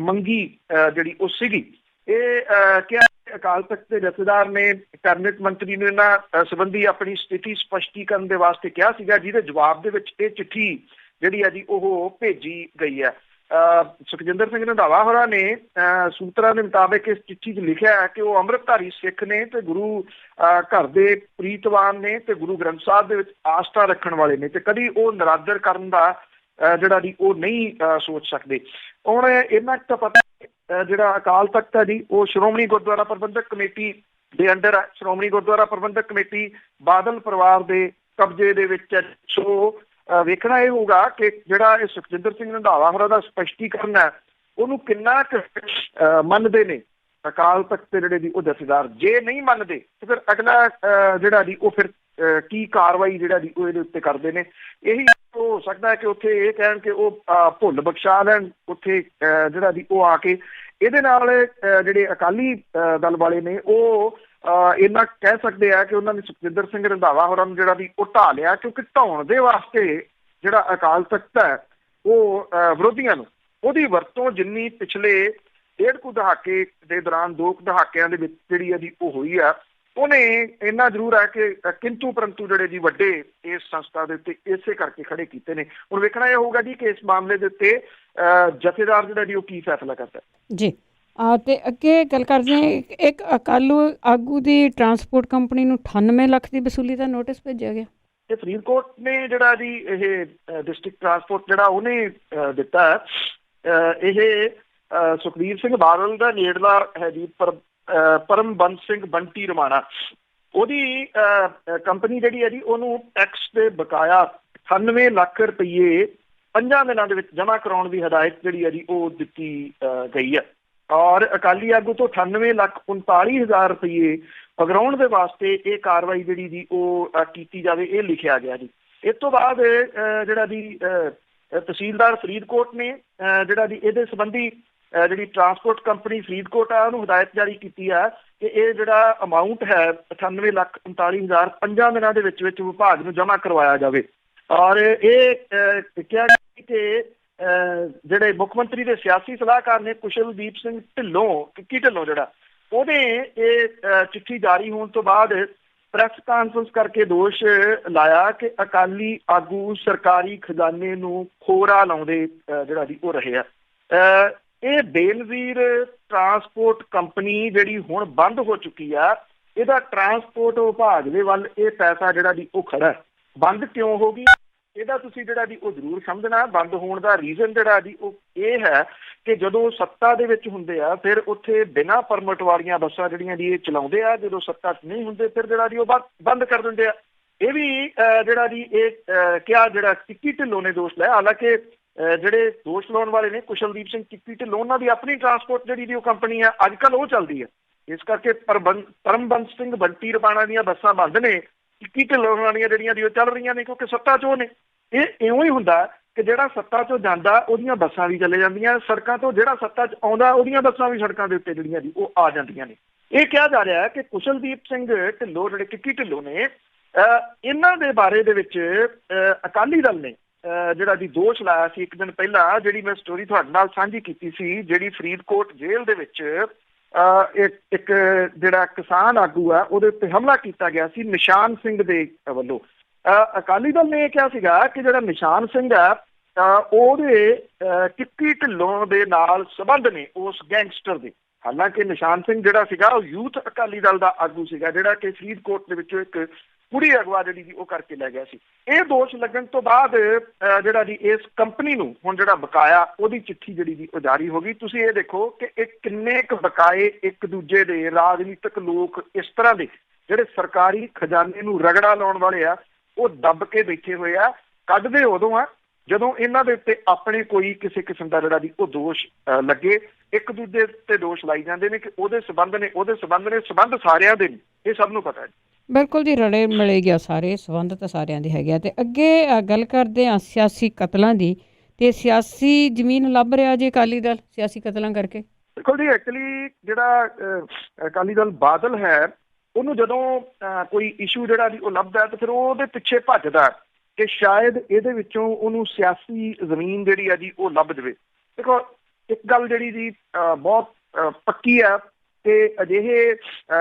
ਮੰਗੀ ਜਿਹੜੀ ਉਹ ਸੀਗੀ। ਇਹ ਕਿਹਾ ਅਕਾਲ ਤਖਤ ਦੇ ਜਥੇਦਾਰ ਨੇ ਕੈਬਨਿਟ ਮੰਤਰੀ ਨੂੰ ਇਹਨਾਂ ਸੰਬੰਧੀ ਆਪਣੀ ਸਥਿਤੀ ਸਪਸ਼ਟੀਕਰਨ ਦੇ ਵਾਸਤੇ ਕਿਹਾ ਸੀਗਾ, ਜਿਹਦੇ ਜਵਾਬ ਦੇ ਵਿੱਚ ਇਹ ਚਿੱਠੀ ਜਿਹੜੀ ਆ ਜੀ ਉਹ ਭੇਜੀ ਗਈ ਹੈ। ਸੁਖਜਿੰਦਰ ਸਿੰਘ ਰੰਧਾਵਾ ਹੋਰਾਂ ਨੇ ਸੂਤਰਾਂ ਦੇ ਮੁਤਾਬਿਕ ਇਸ ਚਿੱਠੀ 'ਚ ਲਿਖਿਆ ਹੈ ਕਿ ਉਹ ਅੰਮ੍ਰਿਤਧਾਰੀ ਸਿੱਖ ਨੇ ਤੇ ਗੁਰੂ ਘਰ ਦੇ ਪ੍ਰੀਤਵਾਨ ਨੇ ਤੇ ਗੁਰੂ ਗ੍ਰੰਥ ਸਾਹਿਬ ਦੇ ਵਿੱਚ ਆਸਥਾ ਰੱਖਣ ਵਾਲੇ ਨੇ ਤੇ ਕਦੀ ਉਹ ਨਿਰਾਦਰ ਕਰਨ ਦਾ ਜਿਹੜਾ ਜੀ ਉਹ ਨਹੀਂ ਸੋਚ ਸਕਦੇ। ਹੁਣ ਇਹਨਾਂ ਤਾਂ ਪਤਾ ਜਿਹੜਾ ਅਕਾਲ ਤਖਤ ਹੈ ਜੀ ਉਹ ਸ਼੍ਰੋਮਣੀ ਗੁਰਦੁਆਰਾ ਪ੍ਰਬੰਧਕ ਕਮੇਟੀ ਦੇ ਅੰਡਰ ਹੈ। ਸ਼੍ਰੋਮਣੀ ਗੁਰਦੁਆਰਾ ਪ੍ਰਬੰਧਕ ਕਮੇਟੀ ਬਾਦਲ ਪਰਿਵਾਰ ਦੇ ਕਬਜ਼ੇ ਦੇ ਵਿੱਚ ਹੈ। ਸੋ ਵੇਖਣਾ ਇਹ ਹੋਊਗਾ ਕਿ ਜਿਹੜਾ ਇਹ ਸੁਖਜਿੰਦਰ ਸਿੰਘ ਰੰਧਾਵਾ ਹੋਰਾਂ ਦਾ ਸਪਸ਼ਟੀਕਰਨ ਹੈ ਉਹਨੂੰ ਕਿੰਨਾ ਕੁ ਮੰਨਦੇ ਨੇ ਅਕਾਲ ਤਖਤ ਦੇ ਜਿਹੜੇ ਦੀ ਉਹ ਜਥੇਦਾਰ। ਜੇ ਨਹੀਂ ਮੰਨਦੇ ਤੇ ਫਿਰ ਅਗਲਾ ਜਿਹੜਾ ਜੀ ਉਹ ਫਿਰ ਕੀ ਕਾਰਵਾਈ ਜਿਹੜਾ ਜੀ ਉਹ ਇਹਦੇ ਉੱਤੇ ਕਰਦੇ ਨੇ। ਇਹੀ ਹੋ ਸਕਦਾ ਹੈ ਕਿ ਉੱਥੇ ਇਹ ਕਹਿਣ ਕਿ ਉਹ ਭੁੱਲ ਬਖਸ਼ਾ ਲੈਣ ਉੱਥੇ ਜਿਹੜਾ ਜੀ ਉਹ ਆ ਕੇ। ਇਹਦੇ ਨਾਲ ਜਿਹੜੇ ਅਕਾਲੀ ਦਲ ਵਾਲੇ ਨੇ ਉਹ ਇੰਨਾ ਕਹਿ ਸਕਦੇ ਆ ਕਿ ਉਹਨਾਂ ਨੇ ਸੁਖਜਿੰਦਰ ਸਿੰਘ ਰੰਧਾਵਾ ਹੋਰਾਂ ਨੂੰ ਜਿਹੜਾ ਵੀ ਉਹ ਢਾਹ ਲਿਆ, ਕਿਉਂਕਿ ਢਾਉਣ ਦੇ ਵਾਸਤੇ ਜਿਹੜਾ ਅਕਾਲ ਤਖਤ ਹੈ ਉਹ ਵਿਰੋਧੀਆਂ ਨੂੰ ਉਹਦੀ ਵਰਤੋਂ ਜਿੰਨੀ ਪਿਛਲੇ 1.5 ਕੁ ਦਹਾਕੇ ਦੇ ਦੌਰਾਨ 2 ਦਹਾਕਿਆਂ ਦੇ ਵਿੱਚ ਜਿਹੜੀ ਆ ਜੀ ਉਹ ਹੋਈ ਆ, ਉਹਨੇ ਇੰਨਾ ਜ਼ਰੂਰ ਹੈ ਕਿ ਕਿੰਤੂ ਪਰੰਤੂ ਜਿਹੜੇ ਜੀ ਵੱਡੇ ਇਸ ਸੰਸਥਾ ਦੇ ਉੱਤੇ ਇਸੇ ਕਰਕੇ ਖੜੇ ਕੀਤੇ ਨੇ। ਹੁਣ ਵੇਖਣਾ ਇਹ ਹੋਊਗਾ ਜੀ ਕਿ ਇਸ ਮਾਮਲੇ ਦੇ ਉੱਤੇ ਜਥੇਦਾਰ ਜਿਹੜਾ ਜੀ ਉਹ ਕੀ ਫੈਸਲਾ ਕਰਦਾ ਜੀ। ਤੇ ਅੱਗੇ ਗੱਲ ਕਰਦੇ ਹਾਂ, ਇੱਕ ਅਕਾਲੂ ਆਗੂ ਦੀ ਟਰਾਂਸਪੋਰਟ ਕੰਪਨੀ ਨੂੰ 98 ਲੱਖ ਦੀ ਵਸੂਲੀ ਦਾ ਨੋਟਿਸ ਭੇਜਿਆ ਗਿਆ। ਇਹ ਫਰੀਦਕੋਟ ਨੇ ਜਿਹੜਾ ਜੀ ਇਹ ਡਿਸਟ੍ਰਿਕਟ ਟਰਾਂਸਪੋਰਟ ਜਿਹੜਾ ਉਹਨੇ ਦਿੱਤਾ ਇਹ ਸੁਖਬੀਰ ਸਿੰਘ ਬਾਦਲ ਦਾ ਨੇੜਲਾ ਹੈ ਜੀ ਪਰਮਬੰਸ ਸਿੰਘ ਬੰਟੀ ਰਮਾਣਾ, ਉਹਦੀ ਕੰਪਨੀ ਜਿਹੜੀ ਹੈ ਜੀ ਉਹਨੂੰ ਟੈਕਸ ਦੇ ਬਕਾਇਆ 98 ਲੱਖ ਰੁਪਈਏ 5 ਦਿਨਾਂ ਦੇ ਵਿੱਚ ਜਮ੍ਹਾਂ ਕਰਾਉਣ ਦੀ ਹਦਾਇਤ ਜਿਹੜੀ ਹੈ ਜੀ ਉਹ ਦਿੱਤੀ ਗਈ ਹੈ। ਔਰ ਅਕਾਲੀ ਆਗੂ ਤੋਂ 98,39,000 ਰੁਪਈਏ ਪਗਰਾਉਣ ਦੇ ਵਾਸਤੇ ਇਹ ਕਾਰਵਾਈ ਜਿਹੜੀ ਜੀ ਉਹ ਕੀਤੀ ਜਾਵੇ, ਇਹ ਲਿਖਿਆ ਗਿਆ ਜੀ। ਇਸ ਤੋਂ ਬਾਅਦ ਜਿਹੜਾ ਜੀ ਤਹਿਸੀਲਦਾਰ ਫਰੀਦਕੋਟ ਨੇ ਜਿਹੜਾ ਜੀ ਇਹਦੇ ਸੰਬੰਧੀ ਜਿਹੜੀ ਟਰਾਂਸਪੋਰਟ ਕੰਪਨੀ ਫਰੀਦਕੋਟ ਆ ਉਹਨੂੰ ਹਦਾਇਤ ਜਾਰੀ ਕੀਤੀ ਹੈ ਕਿ ਇਹ ਜਿਹੜਾ ਅਮਾਊਂਟ ਹੈ 98,39,000 5 ਦਿਨਾਂ ਦੇ ਵਿੱਚ ਵਿਭਾਗ ਨੂੰ ਜਮ੍ਹਾਂ ਕਰਵਾਇਆ ਜਾਵੇ। ਔਰ ਇਹ ਕਿਹਾ ਕਿ ਜਿਹੜੇ ਮੁੱਖ ਮੰਤਰੀ ਦੇ ਸਿਆਸੀ ਸਲਾਹਕਾਰ ਨੇ ਕੁਸ਼ਲਦੀਪ ਸਿੰਘ ਢਿੱਲੋਂ ਕਿੱਕੀ ਢਿੱਲੋਂ ਜਿਹੜਾ ਉਹਨੇ ਇਹ ਚਿੱਠੀ ਜਾਰੀ ਹੋਣ ਤੋਂ ਬਾਅਦ ਪ੍ਰੈਸ ਕਾਨਫਰੰਸ ਕਰਕੇ ਦੋਸ਼ ਲਾਇਆ ਕਿ ਅਕਾਲੀ ਆਗੂ ਸਰਕਾਰੀ ਖਜ਼ਾਨੇ ਨੂੰ ਖੋਰਾ ਲਾਉਂਦੇ ਜਿਹੜਾ ਜੀ ਉਹ ਰਹੇ ਆ। ਇਹ ਬੇਨਜ਼ੀਰ ਟਰਾਂਸਪੋਰਟ ਕੰਪਨੀ ਜਿਹੜੀ ਹੁਣ ਬੰਦ ਹੋ ਚੁੱਕੀ ਆ, ਇਹਦਾ ਟਰਾਂਸਪੋਰਟ ਵਿਭਾਗ ਦੇ ਵੱਲ ਇਹ ਪੈਸਾ ਜਿਹੜਾ ਜੀ ਉਹ ਖੜਾ। ਬੰਦ ਕਿਉਂ ਹੋ ਗਈ ਇਹਦਾ ਤੁਸੀਂ ਜਿਹੜਾ ਜੀ ਉਹ ਜ਼ਰੂਰ ਸਮਝਣਾ। ਬੰਦ ਹੋਣ ਦਾ ਰੀਜ਼ਨ ਜਿਹੜਾ ਜੀ ਉਹ ਇਹ ਹੈ ਕਿ ਜਦੋਂ ਸੱਤਾ ਦੇ ਵਿੱਚ ਹੁੰਦੇ ਆ ਫਿਰ ਉੱਥੇ ਬਿਨਾਂ ਪਰਮਿਟ ਵਾਲੀਆਂ ਬੱਸਾਂ ਜਿਹੜੀਆਂ ਜੀ ਇਹ ਚਲਾਉਂਦੇ ਆ, ਜਦੋਂ ਸੱਤਾ 'ਚ ਨਹੀਂ ਹੁੰਦੇ ਫਿਰ ਜਿਹੜਾ ਜੀ ਉਹ ਬੰਦ ਕਰ ਦਿੰਦੇ ਆ। ਇਹ ਵੀ ਜਿਹੜਾ ਜੀ ਇਹ ਕਿਹਾ ਜਿਹੜਾ ਕਿੱਕੀ ਢਿੱਲੋਂ ਨੇ ਦੋਸ਼ ਲਾਇਆ। ਹਾਲਾਂਕਿ ਜਿਹੜੇ ਦੋਸ਼ ਲਾਉਣ ਵਾਲੇ ਨੇ ਕੁਸ਼ਲਦੀਪ ਸਿੰਘ ਕਿੱਕੀ ਢਿੱਲੋਂ, ਉਹਨਾਂ ਦੀ ਆਪਣੀ ਟਰਾਂਸਪੋਰਟ ਜਿਹੜੀ ਦੀ ਉਹ ਕੰਪਨੀ ਆ, ਅੱਜ ਕੱਲ੍ਹ ਉਹ ਚੱਲਦੀ ਹੈ। ਇਸ ਕਰਕੇ ਪਰਮਬੰਸ ਸਿੰਘ ਬੰਟੀ ਰਮਾਣਾ ਦੀਆਂ ਬੱਸਾਂ ਬੰਦ ਨੇ, ਕਿੱਕੀ ਢਿੱਲੋਂ ਵਾਲੀਆਂ ਜਿਹੜੀਆਂ ਦੀ ਉਹ ਚੱਲ ਰਹੀਆਂ ਨੇ, ਕਿਉਂਕਿ ਸੱਤਾ 'ਚ ਉਹ ਨੇ। ਇਹ ਇਉਂ ਹੀ ਹੁੰਦਾ ਕਿ ਜਿਹੜਾ ਸੱਤਾ 'ਚੋਂ ਜਾਂਦਾ ਉਹਦੀਆਂ ਬੱਸਾਂ ਵੀ ਚਲੇ ਜਾਂਦੀਆਂ, ਸੜਕਾਂ ਤੋਂ ਜਿਹੜਾ ਸੱਤਾ 'ਚ ਆਉਂਦਾ ਉਹਦੀਆਂ ਬੱਸਾਂ ਵੀ ਸੜਕਾਂ ਦੇ ਉੱਤੇ ਜਿਹੜੀਆਂ ਦੀ ਉਹ ਆ ਜਾਂਦੀਆਂ ਨੇ। ਇਹ ਕਿਹਾ ਜਾ ਰਿਹਾ ਹੈ ਕਿ ਕੁਸ਼ਲਦੀਪ ਸਿੰਘ ਢਿੱਲੋਂ ਜਿਹੜੇ ਕਿੱਕੀ ਢਿੱਲੋਂ ਨੇ, ਇਹਨਾਂ ਦੇ ਬਾਰੇ ਦੇ ਵਿੱਚ ਅਕਾਲੀ ਦਲ ਨੇ ਜਿਹੜਾ ਜੀ ਦੋਸ਼ ਲਾਇਆ ਸੀ ਇੱਕ ਦਿਨ ਪਹਿਲਾਂ, ਜਿਹੜੀ ਮੈਂ ਸਟੋਰੀ ਤੁਹਾਡੇ ਨਾਲ ਸਾਂਝੀ ਕੀਤੀ ਸੀ, ਜਿਹੜੀ ਫਰੀਦਕੋਟ ਜੇਲ੍ਹ ਦੇ ਵਿੱਚ ਇੱਕ ਜਿਹੜਾ ਕਿਸਾਨ ਆਗੂ ਆ ਉਹਦੇ ਉੱਤੇ ਹਮਲਾ ਕੀਤਾ ਗਿਆ ਸੀ ਨਿਸ਼ਾਨ ਸਿੰਘ ਦੇ ਵੱਲੋਂ। ਅਕਾਲੀ ਦਲ ਨੇ ਇਹ ਕਿਹਾ ਸੀਗਾ ਕਿ ਜਿਹੜਾ ਨਿਸ਼ਾਨ ਸਿੰਘ ਆ ਉਹਦੇ ਕਿੱਕੀ ਢਿੱਲੋਂ ਦੇ ਨਾਲ ਸੰਬੰਧ ਨੇ ਉਸ ਗੈਂਗਸਟਰ ਦੇ। ਹਾਲਾਂਕਿ ਨਿਸ਼ਾਨ ਸਿੰਘ ਜਿਹੜਾ ਸੀਗਾ ਉਹ ਯੂਥ ਅਕਾਲੀ ਦਲ ਦਾ ਆਗੂ ਸੀਗਾ, ਜਿਹੜਾ ਕਿ ਫਰੀਦਕੋਟ ਦੇ ਵਿੱਚੋਂ ਇੱਕ ਕੁੜੀ ਅਗਵਾ ਜਿਹੜੀ ਜੀ ਉਹ ਕਰਕੇ ਲੈ ਗਿਆ ਸੀ। ਇਹ ਦੋਸ਼ ਲੱਗਣ ਤੋਂ ਬਾਅਦ ਜਿਹੜਾ ਜੀ ਇਸ ਕੰਪਨੀ ਨੂੰ ਹੁਣ ਜਿਹੜਾ ਬਕਾਇਆ ਉਹਦੀ ਚਿੱਠੀ ਜਿਹੜੀ ਜੀ ਉਹ ਜਾਰੀ ਹੋ ਗਈ। ਤੁਸੀਂ ਇਹ ਦੇਖੋ ਕਿ ਇਹ ਕਿੰਨੇ ਕੁ ਬਕਾਏ ਇੱਕ ਦੂਜੇ ਦੇ ਰਾਜਨੀਤਿਕ ਲੋਕ ਇਸ ਤਰ੍ਹਾਂ ਦੇ ਜਿਹੜੇ ਸਰਕਾਰੀ ਖਜ਼ਾਨੇ ਨੂੰ ਰਗੜਾ ਲਾਉਣ ਵਾਲੇ ਆ ਉਹ ਦੱਬ ਕੇ ਬੈਠੇ ਹੋਏ ਆ। ਕੱਢਦੇ ਉਦੋਂ ਆ ਜਦੋਂ ਇਹਨਾਂ ਦੇ ਉੱਤੇ ਆਪਣੇ ਕੋਈ ਕਿਸੇ ਕਿਸਮ ਦਾ ਜਿਹੜਾ ਉਹ ਦੋਸ਼ ਲੱਗੇ। ਇੱਕ ਦੂਜੇ ਤੇ ਦੋਸ਼ ਲਾਈ ਜਾਂਦੇ ਨੇ ਕਿ ਉਹਦੇ ਸੰਬੰਧ ਨੇ, ਉਹਦੇ ਸੰਬੰਧ ਨੇ, ਸੰਬੰਧ ਸਾਰਿਆਂ ਦੇ ਨੇ, ਇਹ ਸਭ ਨੂੰ ਪਤਾ ਹੈ। ਬਿਲਕੁਲ ਜੀ, ਰਲੇ ਮਿਲੇ ਗਿਆ ਸਾਰੇ ਸੰਬੰਧ ਤਾਂ ਸਾਰਿਆਂ ਦੇ ਹੈਗੇ ਆ। ਅਤੇ ਅੱਗੇ ਗੱਲ ਕਰਦੇ ਹਾਂ ਸਿਆਸੀ ਕਤਲਾਂ ਦੀ, ਅਤੇ ਸਿਆਸੀ ਜ਼ਮੀਨ ਲੱਭ ਰਿਹਾ ਜੀ ਅਕਾਲੀ ਦਲ ਸਿਆਸੀ ਕਤਲਾਂ ਕਰਕੇ। ਦੇਖੋ ਜੀ, ਐਕਚੁਅਲੀ ਜਿਹੜਾ ਅਕਾਲੀ ਦਲ ਬਾਦਲ ਹੈ ਉਹਨੂੰ ਜਦੋਂ ਕੋਈ ਇਸ਼ੂ ਜਿਹੜਾ ਉਹ ਲੱਭਦਾ ਤਾਂ ਫਿਰ ਉਹਦੇ ਪਿੱਛੇ ਭੱਜਦਾ ਕਿ ਸ਼ਾਇਦ ਇਹਦੇ ਵਿੱਚੋਂ ਉਹਨੂੰ ਸਿਆਸੀ ਜ਼ਮੀਨ ਜਿਹੜੀ ਆ ਜੀ ਉਹ ਲੱਭ ਜਾਵੇ। ਦੇਖੋ ਇੱਕ ਗੱਲ ਜਿਹੜੀ ਜੀ ਬਹੁਤ ਪੱਕੀ ਆ ਕਿ ਅਜਿਹੇ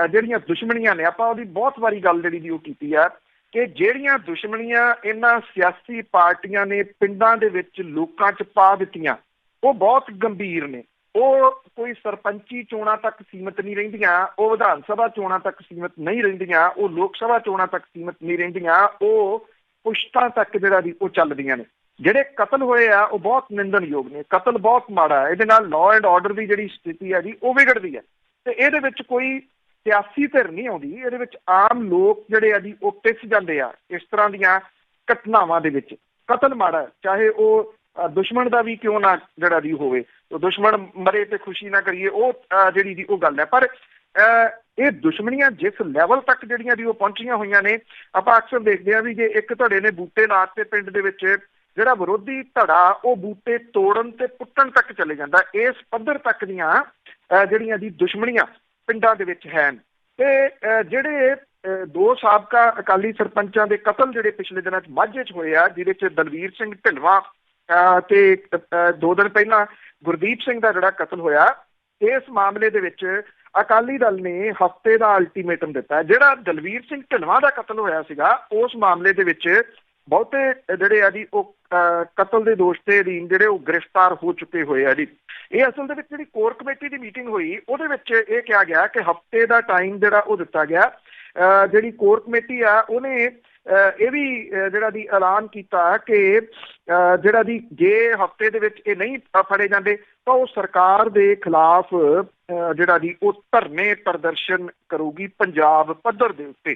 ਜਿਹੜੀਆਂ ਦੁਸ਼ਮਣੀਆਂ ਨੇ, ਆਪਾਂ ਉਹਦੀ ਬਹੁਤ ਵਾਰੀ ਗੱਲ ਜਿਹੜੀ ਜੀ ਉਹ ਕੀਤੀ ਆ ਕਿ ਜਿਹੜੀਆਂ ਦੁਸ਼ਮਣੀਆਂ ਇਹਨਾਂ ਸਿਆਸੀ ਪਾਰਟੀਆਂ ਨੇ ਪਿੰਡਾਂ ਦੇ ਵਿੱਚ ਲੋਕਾਂ 'ਚ ਪਾ ਦਿੱਤੀਆਂ ਉਹ ਬਹੁਤ ਗੰਭੀਰ ਨੇ। ਉਹ ਕੋਈ ਸਰਪੰਚੀ ਚੋਣਾਂ ਤੱਕ ਸੀਮਿਤ ਨਹੀਂ ਰਹਿੰਦੀਆਂ, ਉਹ ਵਿਧਾਨ ਸਭਾ ਚੋਣਾਂ ਤੱਕ ਸੀਮਿਤ ਨਹੀਂ ਰਹਿੰਦੀਆਂ, ਉਹ ਲੋਕ ਸਭਾ ਚੋਣਾਂ ਤੱਕ ਸੀਮਿਤ ਨਹੀਂ ਰਹਿੰਦੀਆਂ, ਉਹ ਪੁਸ਼ਤਾਂ ਤੱਕ ਜਿਹੜਾ ਦੀ ਉਹ ਚੱਲਦੀਆਂ ਨੇ। ਜਿਹੜੇ ਕਤਲ ਹੋਏ ਆ ਉਹ ਬਹੁਤ ਨਿੰਦਣਯੋਗ ਨੇ, ਕਤਲ ਬਹੁਤ ਮਾੜਾ ਹੈ। ਇਹਦੇ ਨਾਲ ਲਾਅ ਐਂਡ ਆਰਡਰ ਦੀ ਜਿਹੜੀ ਸਥਿਤੀ ਹੈ ਜੀ ਉਹ ਵਿਗੜਦੀ ਹੈ ਤੇ ਇਹਦੇ ਵਿੱਚ ਕੋਈ ਸਿਆਸੀ ਧਿਰ ਨਹੀਂ ਆਉਂਦੀ। ਇਹਦੇ ਵਿੱਚ ਆਮ ਲੋਕ ਜਿਹੜੇ ਆ ਜੀ ਉਹ ਪਿਸ ਜਾਂਦੇ ਆ ਇਸ ਤਰ੍ਹਾਂ ਦੀਆਂ ਘਟਨਾਵਾਂ ਦੇ ਵਿੱਚ। ਕਤਲ ਮਾੜਾ, ਚਾਹੇ ਉਹ ਦੁਸ਼ਮਣ ਦਾ ਵੀ ਕਿਉਂ ਨਾ ਜਿਹੜਾ ਦੀ ਹੋਵੇ, ਦੁਸ਼ਮਣ ਮਰੇ ਤੇ ਖੁਸ਼ੀ ਨਾ ਕਰੀਏ, ਉਹ ਜਿਹੜੀ ਦੀ ਉਹ ਗੱਲ ਹੈ। ਪਰ ਇਹ ਦੁਸ਼ਮਣੀਆਂ ਜਿਸ ਲੈਵਲ ਤੱਕ ਜਿਹੜੀਆਂ ਦੀ ਉਹ ਪਹੁੰਚੀਆਂ ਹੋਈਆਂ ਨੇ, ਆਪਾਂ ਅਕਸਰ ਦੇਖਦੇ ਹਾਂ ਵੀ ਜੇ ਇੱਕ ਧੜੇ ਨੇ ਬੂਟੇ ਲਾ ਤੇ ਪਿੰਡ ਦੇ ਵਿੱਚ ਜਿਹੜਾ ਵਿਰੋਧੀ ਧੜਾ ਉਹ ਬੂਟੇ ਤੋੜਨ ਤੇ ਪੁੱਟਣ ਤੱਕ ਚਲੇ ਜਾਂਦਾ। ਇਸ ਪੱਧਰ ਤੱਕ ਦੀਆਂ ਜਿਹੜੀਆਂ ਦੀ ਦੁਸ਼ਮਣੀਆਂ ਪਿੰਡਾਂ ਦੇ ਵਿੱਚ ਹਨ। ਤੇ ਜਿਹੜੇ ਦੋ ਸਾਬਕਾ ਅਕਾਲੀ ਸਰਪੰਚਾਂ ਦੇ ਕਤਲ ਜਿਹੜੇ ਪਿਛਲੇ ਦਿਨਾਂ 'ਚ ਮਾਝੇ 'ਚ ਹੋਏ ਆ, ਜਿਹਦੇ 'ਚ ਦਲਵੀਰ ਸਿੰਘ ਢਿਲਵਾਂ ਤੇ 2 ਦਿਨ ਪਹਿਲਾਂ ਗੁਰਦੀਪ ਸਿੰਘ ਦਾ ਜਿਹੜਾ ਕਤਲ ਹੋਇਆ, ਇਸ ਮਾਮਲੇ ਦੇ ਵਿੱਚ ਅਕਾਲੀ ਦਲ ਨੇ ਹਫ਼ਤੇ ਦਾ ਅਲਟੀਮੇਟਮ ਦਿੱਤਾ। ਜਿਹੜਾ ਦਲਵੀਰ ਸਿੰਘ ਢਿਲਵਾਂ ਦਾ ਕਤਲ ਹੋਇਆ ਸੀਗਾ ਉਸ ਮਾਮਲੇ ਦੇ ਵਿੱਚ ਬਹੁਤੇ ਜਿਹੜੇ ਆ ਜੀ ਉਹ ਕਤਲ ਦੇ ਦੋਸ਼ ਦੇ ਅਧੀਨ ਜਿਹੜੇ ਉਹ ਗ੍ਰਿਫਤਾਰ ਹੋ ਚੁੱਕੇ ਹੋਏ ਆ ਜੀ। ਇਹ ਅਸਲ ਦੇ ਵਿੱਚ ਜਿਹੜੀ ਕੋਰ ਕਮੇਟੀ ਦੀ ਮੀਟਿੰਗ ਹੋਈ ਉਹਦੇ ਵਿੱਚ ਇਹ ਕਿਹਾ ਗਿਆ ਕਿ ਹਫ਼ਤੇ ਦਾ ਟਾਈਮ ਜਿਹੜਾ ਉਹ ਦਿੱਤਾ ਗਿਆ। ਜਿਹੜੀ ਕੋਰ ਕਮੇਟੀ ਆ ਉਹਨੇ ਇਹ ਵੀ ਜਿਹੜਾ ਦੀ ਐਲਾਨ ਕੀਤਾ ਕਿ ਜਿਹੜਾ ਦੀ ਜੇ ਹਫ਼ਤੇ ਦੇ ਵਿੱਚ ਇਹ ਨਹੀਂ ਫੜੇ ਜਾਂਦੇ ਤਾਂ ਉਹ ਸਰਕਾਰ ਦੇ ਖਿਲਾਫ ਜਿਹੜਾ ਦੀ ਉਹ ਧਰਨੇ ਪ੍ਰਦਰਸ਼ਨ ਕਰੂਗੀ ਪੰਜਾਬ ਪੱਧਰ ਦੇ ਉੱਤੇ।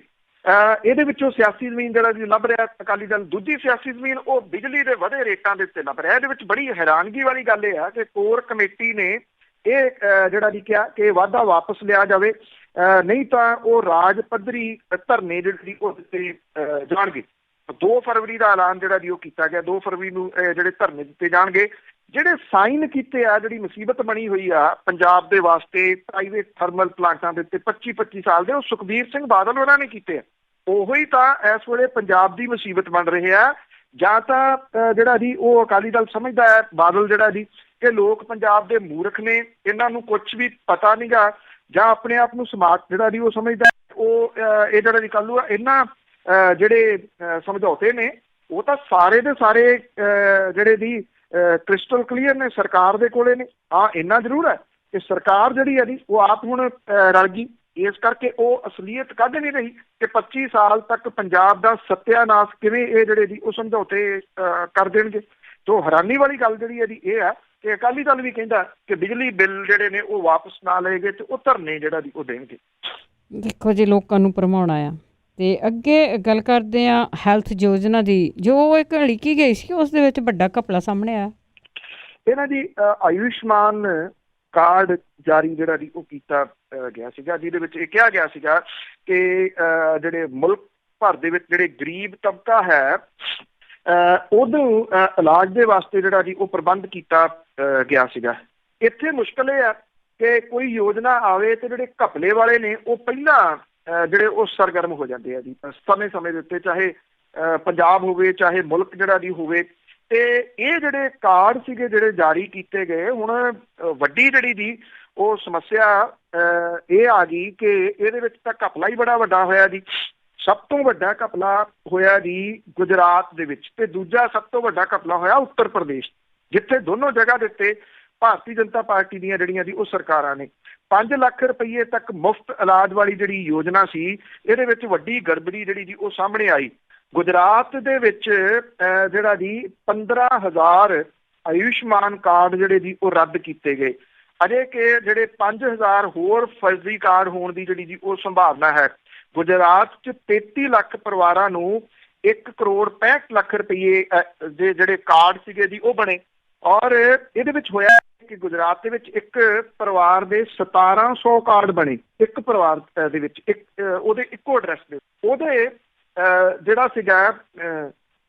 ਇਹਦੇ ਵਿੱਚੋਂ ਸਿਆਸੀ ਜ਼ਮੀਨ ਜਿਹੜਾ ਜੀ ਲੱਭ ਰਿਹਾ ਅਕਾਲੀ ਦਲ। ਦੂਜੀ ਸਿਆਸੀ ਜ਼ਮੀਨ ਉਹ ਬਿਜਲੀ ਦੇ ਵਧੇ ਰੇਟਾਂ ਦੇ ਉੱਤੇ ਲੱਭ ਰਿਹਾ। ਇਹਦੇ ਵਿੱਚ ਬੜੀ ਹੈਰਾਨਗੀ ਵਾਲੀ ਗੱਲ ਇਹ ਆ ਕਿ ਕੋਰ ਕਮੇਟੀ ਨੇ ਇਹ ਜਿਹੜਾ ਦੀ ਕਿਹਾ ਕਿ ਵਾਧਾ ਵਾਪਸ ਲਿਆ ਜਾਵੇ, ਨਹੀਂ ਤਾਂ ਉਹ ਰਾਜ ਪੱਧਰੀ ਧਰਨੇ ਜਿਹੜੀ ਉਹ ਦਿੱਤੇ ਜਾਣਗੇ। 2 ਫਰਵਰੀ ਦਾ ਐਲਾਨ ਜਿਹੜਾ ਜੀ ਉਹ ਕੀਤਾ ਗਿਆ। 2 ਫਰਵਰੀ ਨੂੰ ਜਿਹੜੇ ਧਰਨੇ ਦਿੱਤੇ ਜਾਣਗੇ। ਜਿਹੜੇ ਸਾਈਨ ਕੀਤੇ ਆ, ਜਿਹੜੀ ਮੁਸੀਬਤ ਬਣੀ ਹੋਈ ਆ ਪੰਜਾਬ ਦੇ ਵਾਸਤੇ ਪ੍ਰਾਈਵੇਟ ਥਰਮਲ ਪਲਾਂਟਾਂ ਦੇ ਉੱਤੇ 25-25 ਸਾਲ ਦੇ, ਉਹ ਸੁਖਬੀਰ ਸਿੰਘ ਬਾਦਲ ਉਹਨਾਂ ਨੇ ਕੀਤੇ ਆ। ਉਹੋ ਹੀ ਤਾਂ ਇਸ ਵੇਲੇ ਪੰਜਾਬ ਦੀ ਮੁਸੀਬਤ ਬਣ ਰਹੇ ਆ। ਜਾਂ ਤਾਂ ਜਿਹੜਾ ਜੀ ਉਹ ਅਕਾਲੀ ਦਲ ਸਮਝਦਾ ਹੈ, ਬਾਦਲ ਜਿਹੜਾ ਜੀ, ਕਿ ਲੋਕ ਪੰਜਾਬ ਦੇ ਮੂਰਖ ਨੇ, ਇਹਨਾਂ ਨੂੰ ਕੁਛ ਵੀ ਪਤਾ ਨਹੀਂ ਗਾ, ਜਾਂ ਆਪਣੇ ਆਪ ਨੂੰ ਸਮਾਰਟ ਜਿਹੜਾ ਜੀ ਉਹ ਸਮਝਦਾ। ਉਹ ਇਹ ਜਿਹੜਾ ਜੀ ਕੱਲ੍ਹ ਨੂੰ ਇਹਨਾਂ ਜਿਹੜੇ ਸਮਝੌਤੇ ਨੇ ਉਹ ਤਾਂ ਸਾਰੇ ਦੇ ਸਾਰੇ ਜਿਹੜੇ ਦੀ ਕ੍ਰਿਸਟਲ ਕਲੀਅਰ ਨੇ, ਸਰਕਾਰ ਦੇ ਕੋਲੇ ਨੇ। ਹਾਂ ਇੰਨਾ ਜ਼ਰੂਰ ਹੈ ਕਿ ਸਰਕਾਰ ਜਿਹੜੀ ਹੈ ਜੀ ਉਹ ਆਪ ਹੁਣ ਰਲ ਗਈ, ਇਸ ਕਰਕੇ ਉਹ ਅਸਲੀਅਤ ਕੱਢ ਨਹੀਂ ਰਹੀ ਕਿ 25 ਸਾਲ ਤੱਕ ਪੰਜਾਬ ਦਾ ਸੱਤਿਆਨਾਸ਼ ਕਿਵੇਂ ਇਹ ਜਿਹੜੇ ਜੀ ਉਹ ਸਮਝੌਤੇ ਕਰ ਦੇਣਗੇ। ਤੋਂ ਹੈਰਾਨੀ ਵਾਲੀ ਗੱਲ ਜਿਹੜੀ ਹੈ ਜੀ ਇਹ ਆ ਕਿ ਅਕਾਲੀ ਦਲ ਵੀ ਕਹਿੰਦਾ ਕਿ ਬਿਜਲੀ ਬਿੱਲ ਜਿਹੜੇ ਨੇ ਉਹ ਵਾਪਸ ਨਾ ਲਏਗੇ ਤੇ ਉਹ ਧਰਨੇ ਜਿਹੜਾ ਜੀ ਉਹ ਦੇਣਗੇ। ਦੇਖੋ ਜੀ, ਲੋਕਾਂ ਨੂੰ ਭਰਮਾਉਣਾ ਆ। ਅਤੇ ਅੱਗੇ ਗੱਲ ਕਰਦੇ ਹਾਂ ਹੈਲਥ ਯੋਜਨਾ ਦੀ, ਜੋ ਇੱਕ ਲਿਖੀ ਗਈ ਸੀ ਉਸ ਦੇ ਵਿੱਚ ਵੱਡਾ ਘਪਲਾ ਸਾਹਮਣੇ ਆਇਆ। ਇਹਨਾਂ ਦੀ ਆਯੁਸ਼ਮਾਨ ਕਾਰਡ ਜਾਰੀ ਜਿਹੜਾ ਜੀ ਉਹ ਕੀਤਾ ਗਿਆ ਸੀਗਾ, ਜਿਹਦੇ ਵਿੱਚ ਇਹ ਕਿਹਾ ਗਿਆ ਸੀਗਾ ਕਿ ਜਿਹੜੇ ਮੁਲਕ ਭਰ ਦੇ ਵਿੱਚ ਜਿਹੜੇ ਗਰੀਬ ਤਬਕਾ ਹੈ ਉਹਨੂੰ ਇਲਾਜ ਦੇ ਵਾਸਤੇ ਜਿਹੜਾ ਜੀ ਉਹ ਪ੍ਰਬੰਧ ਕੀਤਾ ਗਿਆ ਸੀਗਾ। ਇੱਥੇ ਮੁਸ਼ਕਿਲ ਇਹ ਆ ਕਿ ਕੋਈ ਯੋਜਨਾ ਆਵੇ ਤੇ ਜਿਹੜੇ ਘਪਲੇ ਵਾਲੇ ਨੇ ਉਹ ਪਹਿਲਾਂ ਜਿਹੜੇ ਉਹ ਸਰਗਰਮ ਹੋ ਜਾਂਦੇ ਆ ਜੀ ਸਮੇਂ ਦੇ ਉੱਤੇ, ਚਾਹੇ ਪੰਜਾਬ ਹੋਵੇ ਚਾਹੇ ਮੁਲਕ ਜਿਹੜਾ ਦੀ ਹੋਵੇ। ਤੇ ਇਹ ਜਿਹੜੇ ਕਾਰਡ ਸੀਗੇ ਜਿਹੜੇ ਜਾਰੀ ਕੀਤੇ ਗਏ, ਹੁਣ ਵੱਡੀ ਜਿਹੜੀ ਦੀ ਉਹ ਸਮੱਸਿਆ ਇਹ ਆ ਗਈ ਕਿ ਇਹਦੇ ਵਿੱਚ ਤਾਂ ਘਪਲਾ ਹੀ ਬੜਾ ਵੱਡਾ ਹੋਇਆ ਜੀ। ਸਭ ਤੋਂ ਵੱਡਾ ਘਪਲਾ ਹੋਇਆ ਜੀ ਗੁਜਰਾਤ ਦੇ ਵਿੱਚ, ਤੇ ਦੂਜਾ ਸਭ ਤੋਂ ਵੱਡਾ ਘਪਲਾ ਹੋਇਆ ਉੱਤਰ ਪ੍ਰਦੇਸ਼, ਜਿੱਥੇ ਦੋਨੋਂ ਜਗ੍ਹਾ ਦੇ ਉੱਤੇ ਭਾਰਤੀ ਜਨਤਾ ਪਾਰਟੀ ਦੀਆਂ ਜਿਹੜੀਆਂ ਦੀ ਉਹ ਸਰਕਾਰਾਂ ਨੇ। 5 ਲੱਖ ਰੁਪਏ ਤੱਕ ਮੁਫਤ ਇਲਾਜ ਵਾਲੀ ਜਿਹੜੀ ਯੋਜਨਾ ਸੀ, ਇਹਦੇ ਵਿੱਚ ਵੱਡੀ ਗੜਬੜੀ ਜਿਹੜੀ ਜੀ ਉਹ ਸਾਹਮਣੇ ਆਈ। ਗੁਜਰਾਤ ਦੇ ਵਿੱਚ ਜਿਹੜਾ ਜੀ 15,000 ਆਯੁਸ਼ਮਾਨ ਕਾਰਡ ਜਿਹੜੇ ਜੀ ਉਹ ਰੱਦ ਕੀਤੇ ਗਏ, ਅਜੇ ਕਿ ਜਿਹੜੇ 5,000 ਹੋਰ ਫਰਜ਼ੀ ਕਾਰਡ ਹੋਣ ਦੀ ਜਿਹੜੀ ਜੀ ਉਹ ਸੰਭਾਵਨਾ ਹੈ। गुजरात च 33 ਲੱਖ ਪਰਿਵਾਰਾਂ ਨੂੰ 1 ਕਰੋੜ 65 ਲੱਖ ਰੁਪਏ ਦੇ ਜਿਹੜੇ ਕਾਰਡ ਸੀਗੇ ਜੀ ਉਹ ਬਣੇ। ਔਰ ਇਹਦੇ ਵਿੱਚ ਹੋਇਆ ਕਿ ਗੁਜਰਾਤ ਦੇ ਵਿੱਚ ਇੱਕ ਪਰਿਵਾਰ ਦੇ 1700 ਕਾਰਡ ਬਣੇ, ਇੱਕ ਪਰਿਵਾਰ ਦੇ ਵਿੱਚ ਉਹਦੇ ਇੱਕੋ ਐਡਰੈਸ ਦੇ। ਉਹਦੇ ਜਿਹੜਾ ਸੀਗਾ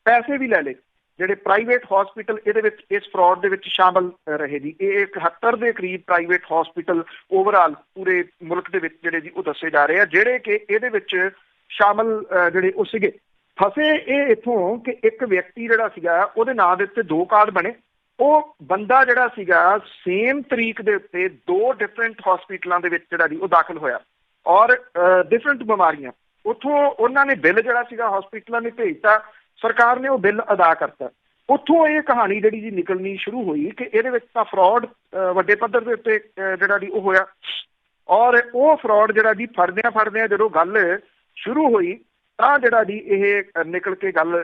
ਪੈਸੇ ਵੀ ਲੈ ਲਏ ਜਿਹੜੇ ਪ੍ਰਾਈਵੇਟ ਹਸਪੀਟਲ ਇਹਦੇ ਵਿੱਚ ਇਸ ਫਰਾਡ ਦੇ ਵਿੱਚ ਸ਼ਾਮਲ ਰਹੇ ਜੀ। ਇਹ 71 ਦੇ ਕਰੀਬ ਪ੍ਰਾਈਵੇਟ ਹਸਪੀਟਲ ਓਵਰਆਲ ਪੂਰੇ ਮੁਲਕ ਦੇ ਵਿੱਚ ਜਿਹੜੇ ਜੀ ਉਹ ਦੱਸੇ ਜਾ ਰਹੇ ਆ, ਜਿਹੜੇ ਕਿ ਇਹਦੇ ਵਿੱਚ ਸ਼ਾਮਲ ਜਿਹੜੇ ਉਹ ਸੀਗੇ। ਫਸੇ ਇਹ ਇੱਥੋਂ ਕਿ ਇੱਕ ਵਿਅਕਤੀ ਜਿਹੜਾ ਸੀਗਾ ਉਹਦੇ ਨਾਂ ਦੇ ਉੱਤੇ 2 ਕਾਰਡ ਬਣੇ। ਉਹ ਬੰਦਾ ਜਿਹੜਾ ਸੀਗਾ ਸੇਮ ਤਰੀਕ ਦੇ ਉੱਤੇ 2 ਡਿਫਰੈਂਟ ਹਸਪੀਟਲਾਂ ਦੇ ਵਿੱਚ ਜਿਹੜਾ ਜੀ ਉਹ ਦਾਖਲ ਹੋਇਆ ਔਰ ਡਿਫਰੈਂਟ ਬਿਮਾਰੀਆਂ। ਉੱਥੋਂ ਉਹਨਾਂ ਨੇ ਬਿੱਲ ਜਿਹੜਾ ਸੀਗਾ ਹਸਪੀਟਲਾਂ ਨੇ ਭੇਜਤਾ, ਸਰਕਾਰ ਨੇ ਉਹ ਬਿੱਲ ਅਦਾ ਕਰਤਾ। ਉੱਥੋਂ ਇਹ ਕਹਾਣੀ ਜਿਹੜੀ ਜੀ ਨਿਕਲਣੀ ਸ਼ੁਰੂ ਹੋਈ ਕਿ ਇਹਦੇ ਵਿੱਚ ਤਾਂ ਫਰਾਡ ਵੱਡੇ ਪੱਧਰ ਦੇ ਉੱਤੇ ਜਿਹੜਾ ਜੀ ਉਹ ਹੋਇਆ। ਔਰ ਉਹ ਫਰਾਡ ਜਿਹੜਾ ਜੀ ਫੜਦਿਆਂ ਜਦੋਂ ਗੱਲ ਸ਼ੁਰੂ ਹੋਈ ਤਾਂ ਜਿਹੜਾ ਜੀ ਇਹ ਨਿਕਲ ਕੇ ਗੱਲ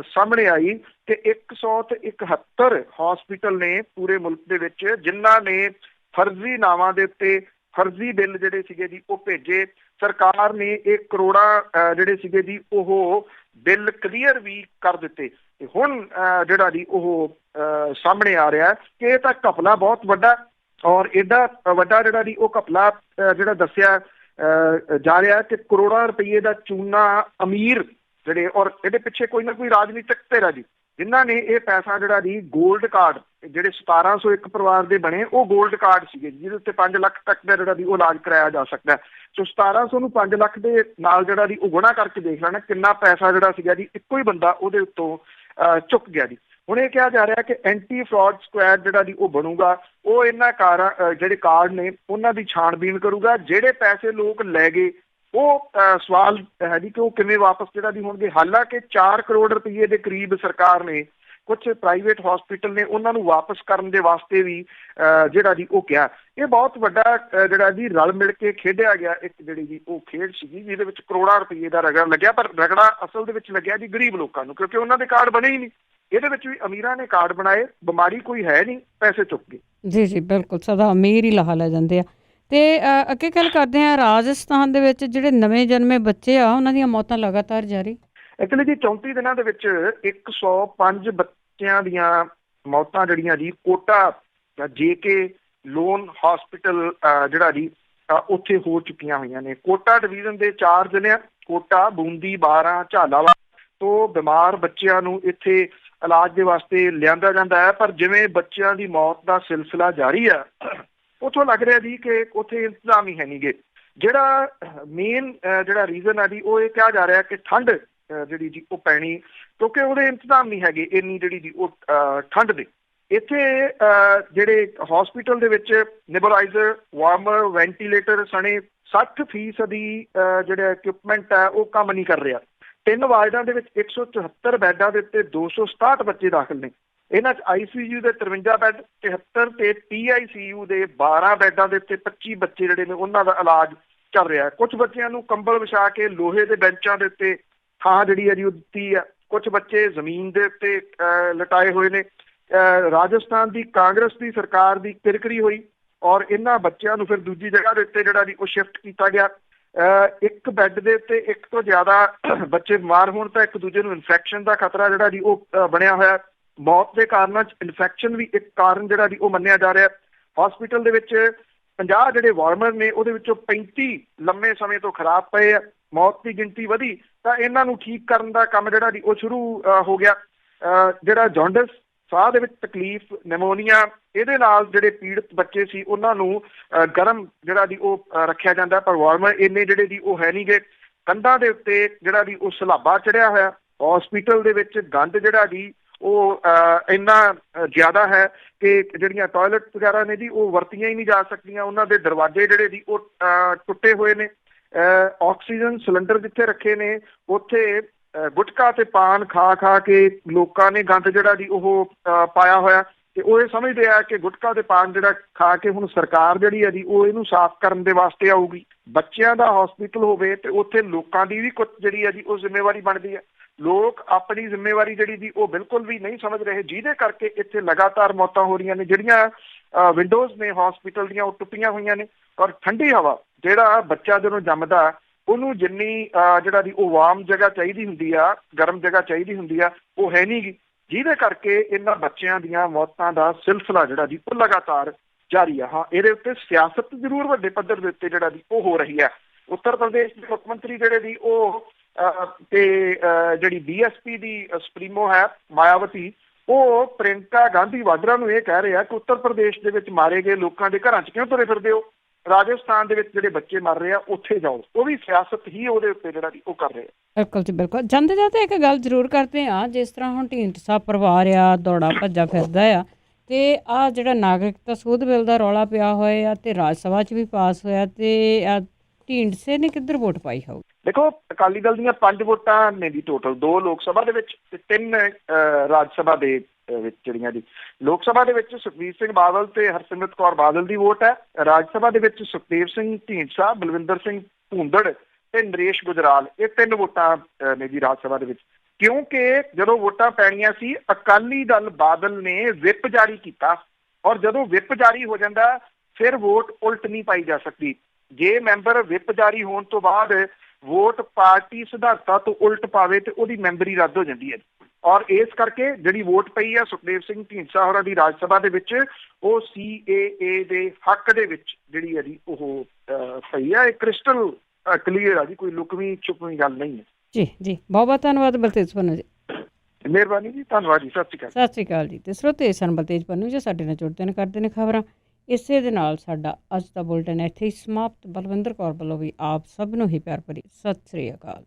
ਸਾਹਮਣੇ ਆਈ ਕਿ 171 ਹਸਪੀਟਲ ਨੇ ਪੂਰੇ ਮੁਲਕ ਦੇ ਵਿੱਚ ਜਿਨ੍ਹਾਂ ਨੇ ਫਰਜ਼ੀ ਨਾਵਾਂ ਦੇ ਉੱਤੇ ਫਰਜ਼ੀ ਬਿੱਲ ਜਿਹੜੇ ਸੀਗੇ ਜੀ ਉਹ ਭੇਜੇ। ਸਰਕਾਰ ਨੇ ਇਹ ਕਰੋੜਾਂ ਜਿਹੜੇ ਸੀਗੇ ਜੀ ਉਹ ਬਿੱਲ ਕਲੀਅਰ ਵੀ ਕਰ ਦਿੱਤੇ। ਤੇ ਹੁਣ ਜਿਹੜਾ ਜੀ ਉਹ ਸਾਹਮਣੇ ਆ ਰਿਹਾ ਕਿ ਇਹ ਤਾਂ ਘਪਲਾ ਬਹੁਤ ਵੱਡਾ ਔਰ ਏਡਾ ਵੱਡਾ ਜਿਹੜਾ ਜੀ ਉਹ ਘਪਲਾ ਜਿਹੜਾ ਦੱਸਿਆ ਜਾ ਰਿਹਾ ਕਿ ਕਰੋੜਾਂ ਰੁਪਈਏ ਦਾ ਚੂਨਾ ਅਮੀਰ ਜਿਹੜੇ ਔਰ ਇਹਦੇ ਪਿੱਛੇ ਕੋਈ ਨਾ ਕੋਈ ਰਾਜਨੀਤਿਕ ਧਿਰ ਜੀ ਜਿਨ੍ਹਾਂ ਨੇ ਇਹ ਪੈਸਾ ਜਿਹੜਾ ਜੀ ਗੋਲਡ ਕਾਰਡ ਜਿਹੜੇ 1701 ਪਰਿਵਾਰ ਦੇ ਬਣੇ ਉਹ ਗੋਲਡ ਕਾਰਡ ਸੀਗੇ ਜਿਹਦੇ ਉੱਤੇ 5 ਲੱਖ ਤੱਕ ਦਾ ਜਿਹੜਾ ਜੀ ਉਹ ਇਲਾਜ ਕਰਾਇਆ ਜਾ ਸਕਦਾ। ਸੋ 1700 ਨੂੰ 5 ਲੱਖ ਦੇ ਨਾਲ ਜਿਹੜਾ ਜੀ ਉਹ ਗੁਣਾ ਕਰਕੇ ਦੇਖ ਲੈਣਾ ਕਿੰਨਾ ਪੈਸਾ ਜਿਹੜਾ ਸੀਗਾ ਜੀ ਇੱਕੋ ਹੀ ਬੰਦਾ ਉਹਦੇ ਉੱਤੋਂ ਚੁੱਕ ਗਿਆ ਜੀ। ਹੁਣ ਇਹ ਕਿਹਾ ਜਾ ਰਿਹਾ ਕਿ ਐਂਟੀ ਫਰਾਡ ਸਕੁਐਡ ਜਿਹੜਾ ਜੀ ਉਹ ਬਣੂਗਾ, ਉਹ ਇਹਨਾਂ ਜਿਹੜੇ ਕਾਰਡ ਨੇ ਉਹਨਾਂ ਦੀ ਛਾਣਬੀਣ ਕਰੂਗਾ। ਜਿਹੜੇ ਪੈਸੇ ਲੋਕ ਲੈ ਗਏ ਉਹ ਸਵਾਲ ਹੈ ਜੀ ਕਿ ਉਹ ਕਿਵੇਂ ਵਾਪਸ ਜਿਹੜਾ ਜੀ ਹੋਣਗੇ। ਹਾਲਾਂਕਿ 4 ਕਰੋੜ ਰੁਪਈਏ ਦੇ ਕਰੀਬ ਸਰਕਾਰ ਨੇ ਕੁਛ ਪ੍ਰਾਈਵੇਟ ਹਸਪੀਟਲ ਨੇ ਉਹਨਾਂ ਨੂੰ ਵਾਪਸ ਕਰਨ ਦੇ ਵਾਸਤੇ ਵੀ ਜਿਹੜਾ ਜੀ ਉਹ ਕਿਹਾ। ਇਹ ਬਹੁਤ ਵੱਡਾ ਜਿਹੜਾ ਜੀ ਰਲ ਮਿਲ ਕੇ ਖੇਡਿਆ ਗਿਆ ਇੱਕ ਜਿਹੜੀ ਜੀ ਉਹ ਖੇਡ ਸੀਗੀ ਜਿਹਦੇ ਵਿੱਚ ਕਰੋੜਾਂ ਰੁਪਈਏ ਦਾ ਰਗੜਾ ਲੱਗਿਆ, ਪਰ ਰਗੜਾ ਅਸਲ ਦੇ ਵਿੱਚ ਲੱਗਿਆ ਜੀ ਗਰੀਬ ਲੋਕਾਂ ਨੂੰ ਕਿਉਂਕਿ ਉਹਨਾਂ ਦੇ ਕਾਰਡ ਬਣੇ ਹੀ ਨਹੀਂ। ਇਹਦੇ ਵਿੱਚ ਵੀ ਅਮੀਰਾਂ ਨੇ ਕਾਰਡ ਬਣਾਏ, ਬਿਮਾਰੀ ਕੋਈ ਹੈ ਨਹੀਂ, ਪੈਸੇ ਚੁੱਕ ਗਏ। ਜੀ ਬਿਲਕੁਲ, ਸਦਾ ਅਮੀਰ ਹੀ ਲਾਹਾ ਲੈ ਜਾਂਦੇ ਆ। ਤੇ ਅੱਗੇ ਗੱਲ ਕਰਦੇ ਹਾਂ, ਰਾਜਸਥਾਨ ਦੇ ਵਿੱਚ ਜਿਹੜੇ ਨਵੇਂ ਜਨਮੇ ਬੱਚੇ ਆ ਉਹਨਾਂ ਦੀਆਂ ਮੌਤਾਂ ਲਗਾਤਾਰ ਜਾਰੀ। ਐਕਚੁਅਲੀ ਜੀ 34 ਦਿਨਾਂ ਦੇ ਵਿੱਚ 105 ਬੱਚਿਆਂ ਦੀਆਂ ਮੌਤਾਂ ਜਿਹੜੀਆਂ ਜੀ ਕੋਟਾ JK ਲੋਨ ਹਸਪੀਟਲ ਜਿਹੜਾ ਜੀ ਉੱਥੇ ਹੋ ਚੁੱਕੀਆਂ ਹੋਈਆਂ ਨੇ। ਕੋਟਾ ਡਿਵੀਜ਼ਨ ਦੇ 4 ਜ਼ਿਲ੍ਹਿਆਂ ਕੋਟਾ, ਬੂੰਦੀ, ਬਾਰਾਂ, ਝਾਲਾਵਾੜ ਤੋਂ ਬਿਮਾਰ ਬੱਚਿਆਂ ਨੂੰ ਇੱਥੇ ਇਲਾਜ ਦੇ ਵਾਸਤੇ ਲਿਆਂਦਾ ਜਾਂਦਾ ਹੈ। ਪਰ ਜਿਵੇਂ ਬੱਚਿਆਂ ਦੀ ਮੌਤ ਦਾ ਸਿਲਸਿਲਾ ਜਾਰੀ ਆ ਉੱਥੋਂ ਲੱਗ ਰਿਹਾ ਜੀ ਕਿ ਉੱਥੇ ਇੰਤਜ਼ਾਮ ਹੀ ਹੈ ਨਹੀਂ ਗੇ। ਜਿਹੜਾ ਮੇਨ ਜਿਹੜਾ ਰੀਜ਼ਨ ਆ ਜੀ ਉਹ ਇਹ ਕਿਹਾ ਜਾ ਰਿਹਾ ਕਿ ਠੰਡ ਜਿਹੜੀ ਜੀ ਉਹ ਪੈਣੀ ਕਿਉਂਕਿ ਉਹਦੇ ਇੰਤਜ਼ਾਮ ਨਹੀਂ ਹੈਗੇ ਇੰਨੀ ਜਿਹੜੀ ਜੀ ਉਹ ਠੰਡ ਦੇ। ਇੱਥੇ ਜਿਹੜੇ ਹਸਪੀਟਲ ਦੇ ਵਿੱਚ ਨੈਬੂਲਾਈਜ਼ਰ, ਵਾਰਮਰ, ਵੈਂਟੀਲੇਟਰ ਸਣੇ 60% ਜਿਹੜਾ ਇਕਵਿਪਮੈਂਟ ਹੈ ਉਹ ਕੰਮ ਨਹੀਂ ਕਰ ਰਿਹਾ। 3 ਵਾਰਡਾਂ ਦੇ ਵਿੱਚ 174 ਬੈੱਡਾਂ ਦੇ ਉੱਤੇ 267 ਬੱਚੇ ਦਾਖਲ ਨੇ। ਇਹਨਾਂ 'ਚ ICU ਦੇ 53 ਬੈੱਡ 73 ਤੇ PICU ਦੇ 12 ਬੈੱਡਾਂ ਦੇ ਉੱਤੇ 25 ਬੱਚੇ ਜਿਹੜੇ ਨੇ ਉਹਨਾਂ ਦਾ ਇਲਾਜ ਚੱਲ ਰਿਹਾ। ਕੁਝ ਬੱਚਿਆਂ ਨੂੰ ਕੰਬਲ ਵਿਛਾ ਕੇ ਲੋਹੇ ਦੇ ਬੈਂਚਾਂ ਦੇ ਉੱਤੇ ਥਾਂ ਜਿਹੜੀ ਹੈ ਜੀ ਉਹ ਦਿੱਤੀ ਆ। ਕੁਝ ਬੱਚੇ ਜ਼ਮੀਨ ਦੇ ਉੱਤੇ ਲਟਾਏ ਹੋਏ ਨੇ। ਰਾਜਸਥਾਨ ਦੀ ਕਾਂਗਰਸ ਦੀ ਸਰਕਾਰ ਦੀ ਕਿਰਕਰੀ ਹੋਈ ਔਰ ਇਹਨਾਂ ਬੱਚਿਆਂ ਨੂੰ ਫਿਰ ਦੂਜੀ ਜਗ੍ਹਾ ਦੇ ਉੱਤੇ ਜਿਹੜਾ ਜੀ ਉਹ ਸ਼ਿਫਟ ਕੀਤਾ ਗਿਆ। ਇੱਕ ਬੈੱਡ ਦੇ ਉੱਤੇ ਇੱਕ ਤੋਂ ਜ਼ਿਆਦਾ ਬੱਚੇ ਬਿਮਾਰ ਹੋਣ ਤਾਂ ਇੱਕ ਦੂਜੇ ਨੂੰ ਇਨਫੈਕਸ਼ਨ ਦਾ ਖਤਰਾ ਜਿਹੜਾ ਜੀ ਉਹ ਬਣਿਆ ਹੋਇਆ। ਮੌਤ ਦੇ ਕਾਰਨਾਂ 'ਚ ਇਨਫੈਕਸ਼ਨ ਵੀ ਇੱਕ ਕਾਰਨ ਜਿਹੜਾ ਜੀ ਉਹ ਮੰਨਿਆ ਜਾ ਰਿਹਾ। ਹਸਪੀਟਲ ਦੇ ਵਿੱਚ 50 ਜਿਹੜੇ ਵਾਰਮਰ ਨੇ ਉਹਦੇ ਵਿੱਚੋਂ 35 ਲੰਮੇ ਸਮੇਂ ਤੋਂ ਖਰਾਬ ਪਏ ਆ। ਮੌਤ ਦੀ ਗਿਣਤੀ ਵਧੀ ਤਾਂ ਇਹਨਾਂ ਨੂੰ ਠੀਕ ਕਰਨ ਦਾ ਕੰਮ ਜਿਹੜਾ ਜੀ ਉਹ ਸ਼ੁਰੂ ਹੋ ਗਿਆ। ਜਿਹੜਾ ਜੌਂਡਿਸ, ਸਾਹ ਦੇ ਵਿੱਚ ਤਕਲੀਫ, ਨਿਮੋਨੀਆ, ਇਹਦੇ ਨਾਲ ਜਿਹੜੇ ਪੀੜਤ ਬੱਚੇ ਸੀ ਉਹਨਾਂ ਨੂੰ ਗਰਮ ਜਿਹੜਾ ਜੀ ਉਹ ਰੱਖਿਆ ਜਾਂਦਾ ਪਰ ਵਾਰਮਰ ਇੰਨੇ ਜਿਹੜੇ ਜੀ ਉਹ ਹੈ ਨਹੀਂ ਗੇ। ਕੰਧਾਂ ਦੇ ਉੱਤੇ ਜਿਹੜਾ ਜੀ ਉਹ ਸਲਾਬਾ ਚੜਿਆ ਹੋਇਆ। ਹਸਪੀਟਲ ਦੇ ਵਿੱਚ ਗੰਦ ਜਿਹੜਾ ਜੀ ਉਹ ਇੰਨਾ ਜ਼ਿਆਦਾ ਹੈ ਕਿ ਜਿਹੜੀਆਂ ਟਾਇਲਟ ਵਗੈਰਾ ਨੇ ਜੀ ਉਹ ਵਰਤੀਆਂ ਹੀ ਨਹੀਂ ਜਾ ਸਕਦੀਆਂ। ਉਹਨਾਂ ਦੇ ਦਰਵਾਜ਼ੇ ਜਿਹੜੇ ਜੀ ਉਹ ਟੁੱਟੇ ਹੋਏ ਨੇ। ਆਕਸੀਜਨ ਸਿਲੰਡਰ ਜਿੱਥੇ ਰੱਖੇ ਨੇ ਉੱਥੇ ਗੁਟਕਾ ਤੇ ਪਾਨ ਖਾ ਕੇ ਲੋਕਾਂ ਨੇ ਗੰਦ ਜਿਹੜਾ ਜੀ ਉਹ ਪਾਇਆ ਹੋਇਆ ਤੇ ਉਹ ਇਹ ਸਮਝਦੇ ਆ ਕਿ ਗੁਟਕਾ ਤੇ ਪਾਨ ਜਿਹੜਾ ਖਾ ਕੇ ਹੁਣ ਸਰਕਾਰ ਜਿਹੜੀ ਹੈ ਜੀ ਉਹ ਇਹਨੂੰ ਸਾਫ਼ ਕਰਨ ਦੇ ਵਾਸਤੇ ਆਊਗੀ। ਬੱਚਿਆਂ ਦਾ ਹਸਪੀਟਲ ਹੋਵੇ ਤੇ ਉੱਥੇ ਲੋਕਾਂ ਦੀ ਵੀ ਕੁਝ ਜਿਹੜੀ ਹੈ ਜੀ ਉਹ ਜ਼ਿੰਮੇਵਾਰੀ ਬਣਦੀ ਹੈ। ਲੋਕ ਆਪਣੀ ਜ਼ਿੰਮੇਵਾਰੀ ਜਿਹੜੀ ਜੀ ਉਹ ਬਿਲਕੁਲ ਵੀ ਨਹੀਂ ਸਮਝ ਰਹੇ, ਜਿਹਦੇ ਕਰਕੇ ਇੱਥੇ ਲਗਾਤਾਰ ਮੌਤਾਂ ਹੋ ਰਹੀਆਂ ਨੇ। ਜਿਹੜੀਆਂ ਵਿੰਡੋਜ਼ ਨੇ ਹਸਪੀਟਲ ਦੀਆਂ ਉਹ ਟੁੱਟੀਆਂ ਹੋਈਆਂ ਨੇ ਔਰ ਠੰਡੀ ਹਵਾ ਜਿਹੜਾ ਬੱਚਾ ਜਦੋਂ ਜੰਮਦਾ ਉਹਨੂੰ ਜਿੰਨੀ ਜਿਹੜਾ ਦੀ ਉਹ ਵਾਰਮ ਜਗ੍ਹਾ ਚਾਹੀਦੀ ਹੁੰਦੀ ਆ, ਗਰਮ ਜਗ੍ਹਾ ਚਾਹੀਦੀ ਹੁੰਦੀ ਆ, ਉਹ ਹੈ ਨਹੀਂ ਗੀ, ਜਿਹਦੇ ਕਰਕੇ ਇਹਨਾਂ ਬੱਚਿਆਂ ਦੀਆਂ ਮੌਤਾਂ ਦਾ ਸਿਲਸਿਲਾ ਜਿਹੜਾ ਜੀ ਉਹ ਲਗਾਤਾਰ ਜਾਰੀ ਆ। ਹਾਂ, ਇਹਦੇ ਉੱਤੇ ਸਿਆਸਤ ਜ਼ਰੂਰ ਵੱਡੇ ਪੱਧਰ ਦੇ ਉੱਤੇ ਜਿਹੜਾ ਦੀ ਉਹ ਹੋ ਰਹੀ ਹੈ। ਉੱਤਰ ਪ੍ਰਦੇਸ਼ ਦੇ ਮੁੱਖ ਮੰਤਰੀ ਜਿਹੜੇ ਦੀ ਉਹ ਤੇ ਜਿਹੜੀ BSP ਦੀ ਸੁਪਰੀਮੋ ਹੈ ਮਾਇਆਵਤੀ, ਉਹ ਪ੍ਰਿयंका ਗਾਂਧੀ ਵਾਡਰਾ ਨੂੰ ਇਹ ਕਹਿ ਰਿਹਾ ਕਿ ਉੱਤਰ ਪ੍ਰਦੇਸ਼ ਦੇ ਵਿੱਚ ਮਾਰੇ ਗਏ ਲੋਕਾਂ ਦੇ ਘਰਾਂ 'ਚ ਕਿਉਂ ਤੁਰੇ ਫਿਰਦੇ ਹੋ, ਰਾਜਸਥਾਨ ਦੇ ਵਿੱਚ ਜਿਹੜੇ ਬੱਚੇ ਮਰ ਰਹੇ ਆ ਉੱਥੇ ਜਾਓ। ਉਹ ਵੀ ਸਿਆਸਤ ਹੀ ਉਹਦੇ ਉੱਤੇ ਜਿਹੜਾ ਉਹ ਕਰ ਰਹੇ ਆ। ਬਿਲਕੁਲ ਜੀ ਬਿਲਕੁਲ। ਜਾਂਦੇ ਜਾਂਦੇ ਇੱਕ ਗੱਲ ਜ਼ਰੂਰ ਕਰਦੇ ਹਾਂ, ਜਿਸ ਤਰ੍ਹਾਂ ਹੁਣ ਢੀਂਡਸਾ ਪਰਿਵਾਰ ਆ ਦੌੜਾ ਭੱਜਾ ਫਿਰਦਾ ਆ, ਤੇ ਆਹ ਜਿਹੜਾ ਨਾਗਰਿਕਤਾ ਸੋਧ ਬਿੱਲ ਦਾ ਰੌਲਾ ਪਿਆ ਹੋਇਆ ਤੇ ਰਾਜ ਸਭਾ 'ਚ ਵੀ ਪਾਸ ਹੋਇਆ, ਤੇ ਢੀਂਡਸੇ ਨੇ ਕਿੱਧਰ ਵੋਟ ਪਾਈ ਹੋਊ? ਦੇਖੋ, ਅਕਾਲੀ ਦਲ ਦੀਆਂ 5 ਵੋਟਾਂ ਨੇ ਜੀ ਟੋਟਲ, 2 ਲੋਕ ਸਭਾ ਦੇ ਵਿੱਚ ਤੇ 3 ਰਾਜ ਸਭਾ ਦੇ ਵਿੱਚ ਜਿਹੜੀਆਂ ਜੀ। ਲੋਕ ਸਭਾ ਦੇ ਵਿੱਚ ਸੁਖਬੀਰ ਸਿੰਘ ਬਾਦਲ ਤੇ ਹਰਸਿਮਰਤ ਕੌਰ ਬਾਦਲ ਦੀ ਵੋਟ ਹੈ। ਰਾਜ ਸਭਾ ਦੇ ਵਿੱਚ ਸੁਖਦੇਵ ਸਿੰਘ ਢੀਂਡਸਾ, ਬਲਵਿੰਦਰ ਸਿੰਘ ਭੂੰਦੜ ਤੇ ਨਰੇਸ਼ ਗੁਜਰਾਲ, ਇਹ 3 ਵੋਟਾਂ ਨੇ ਜੀ ਰਾਜ ਸਭਾ ਦੇ ਵਿੱਚ। ਕਿਉਂਕਿ ਜਦੋਂ ਵੋਟਾਂ ਪੈਣੀਆਂ ਸੀ, ਅਕਾਲੀ ਦਲ ਬਾਦਲ ਨੇ ਵਿਪ ਜਾਰੀ ਕੀਤਾ, ਔਰ ਜਦੋਂ ਵਿਪ ਜਾਰੀ ਹੋ ਜਾਂਦਾ ਫਿਰ ਵੋਟ ਉਲਟ ਨਹੀਂ ਪਾਈ ਜਾ ਸਕਦੀ। ਜੇ ਮੈਂਬਰ ਵਿਪ ਜਾਰੀ ਹੋਣ ਤੋਂ ਬਾਅਦ ਵੋਟ ਪਾਰਟੀ ਸਿਧਾਂਤਾਂ ਤੋਂ ਉਲਟ ਪਾਵੇ ਤੇ ਉਹਦੀ ਮੈਂਬਰੀ ਰੱਦ ਹੋ ਜਾਂਦੀ ਹੈ। ਔਰ ਇਸ ਕਰਕੇ ਜਿਹੜੀ ਵੋਟ ਪਈ ਆ ਸੁਖਦੇਵ ਸਿੰਘ ਢੀਂਡਸਾ ਹੋਰਾਂ ਦੀ ਰਾਜ ਸਭਾ ਦੇ ਵਿੱਚ, ਉਹ CAA ਦੇ ਹੱਕ ਦੇ ਵਿੱਚ ਜਿਹੜੀ ਹੈ ਜੀ ਉਹ ਪਈ ਆ। ਇਹ ਕ੍ਰਿਸਟਲ ਕਲੀਅਰ ਆ ਜੀ, ਕੋਈ ਲੁਕਵੀਂ ਛੁਪਵੀਂ ਗੱਲ ਨਹੀਂ ਹੈ। ਜੀ ਜੀ, ਬਹੁਤ ਬਹੁਤ ਧੰਨਵਾਦ ਬਲਤੇਜ ਪੰਨੂ ਜੀ। ਮਿਹਰਬਾਨੀ ਜੀ, ਧੰਨਵਾਦ ਜੀ, ਸਤਿ ਸ਼੍ਰੀ ਅਕਾਲ। ਸਤਿ ਸ਼੍ਰੀ ਅਕਾਲ ਜੀ। ਤੇ ਸਰੋਤੇ ਸਨ ਬਲਤੇਜ ਪੰਨੂ ਜੀ, ਸਾਡੇ ਨਾਲ ਜੁੜਦੇ ਨੇ, ਕਰਦੇ ਨੇ ਖਬਰਾਂ। ਇਸੇ ਦੇ ਨਾਲ ਸਾਡਾ ਅੱਜ ਦਾ ਬੁਲਟਨ ਇੱਥੇ ਹੀ ਸਮਾਪਤ। ਬਲਵਿੰਦਰ ਕੌਰ ਵੱਲੋਂ ਵੀ ਆਪ ਸਭ ਨੂੰ ਹੀ ਪਿਆਰ ਭਰੀ ਸਤਿ ਸ਼੍ਰੀ ਅਕਾਲ।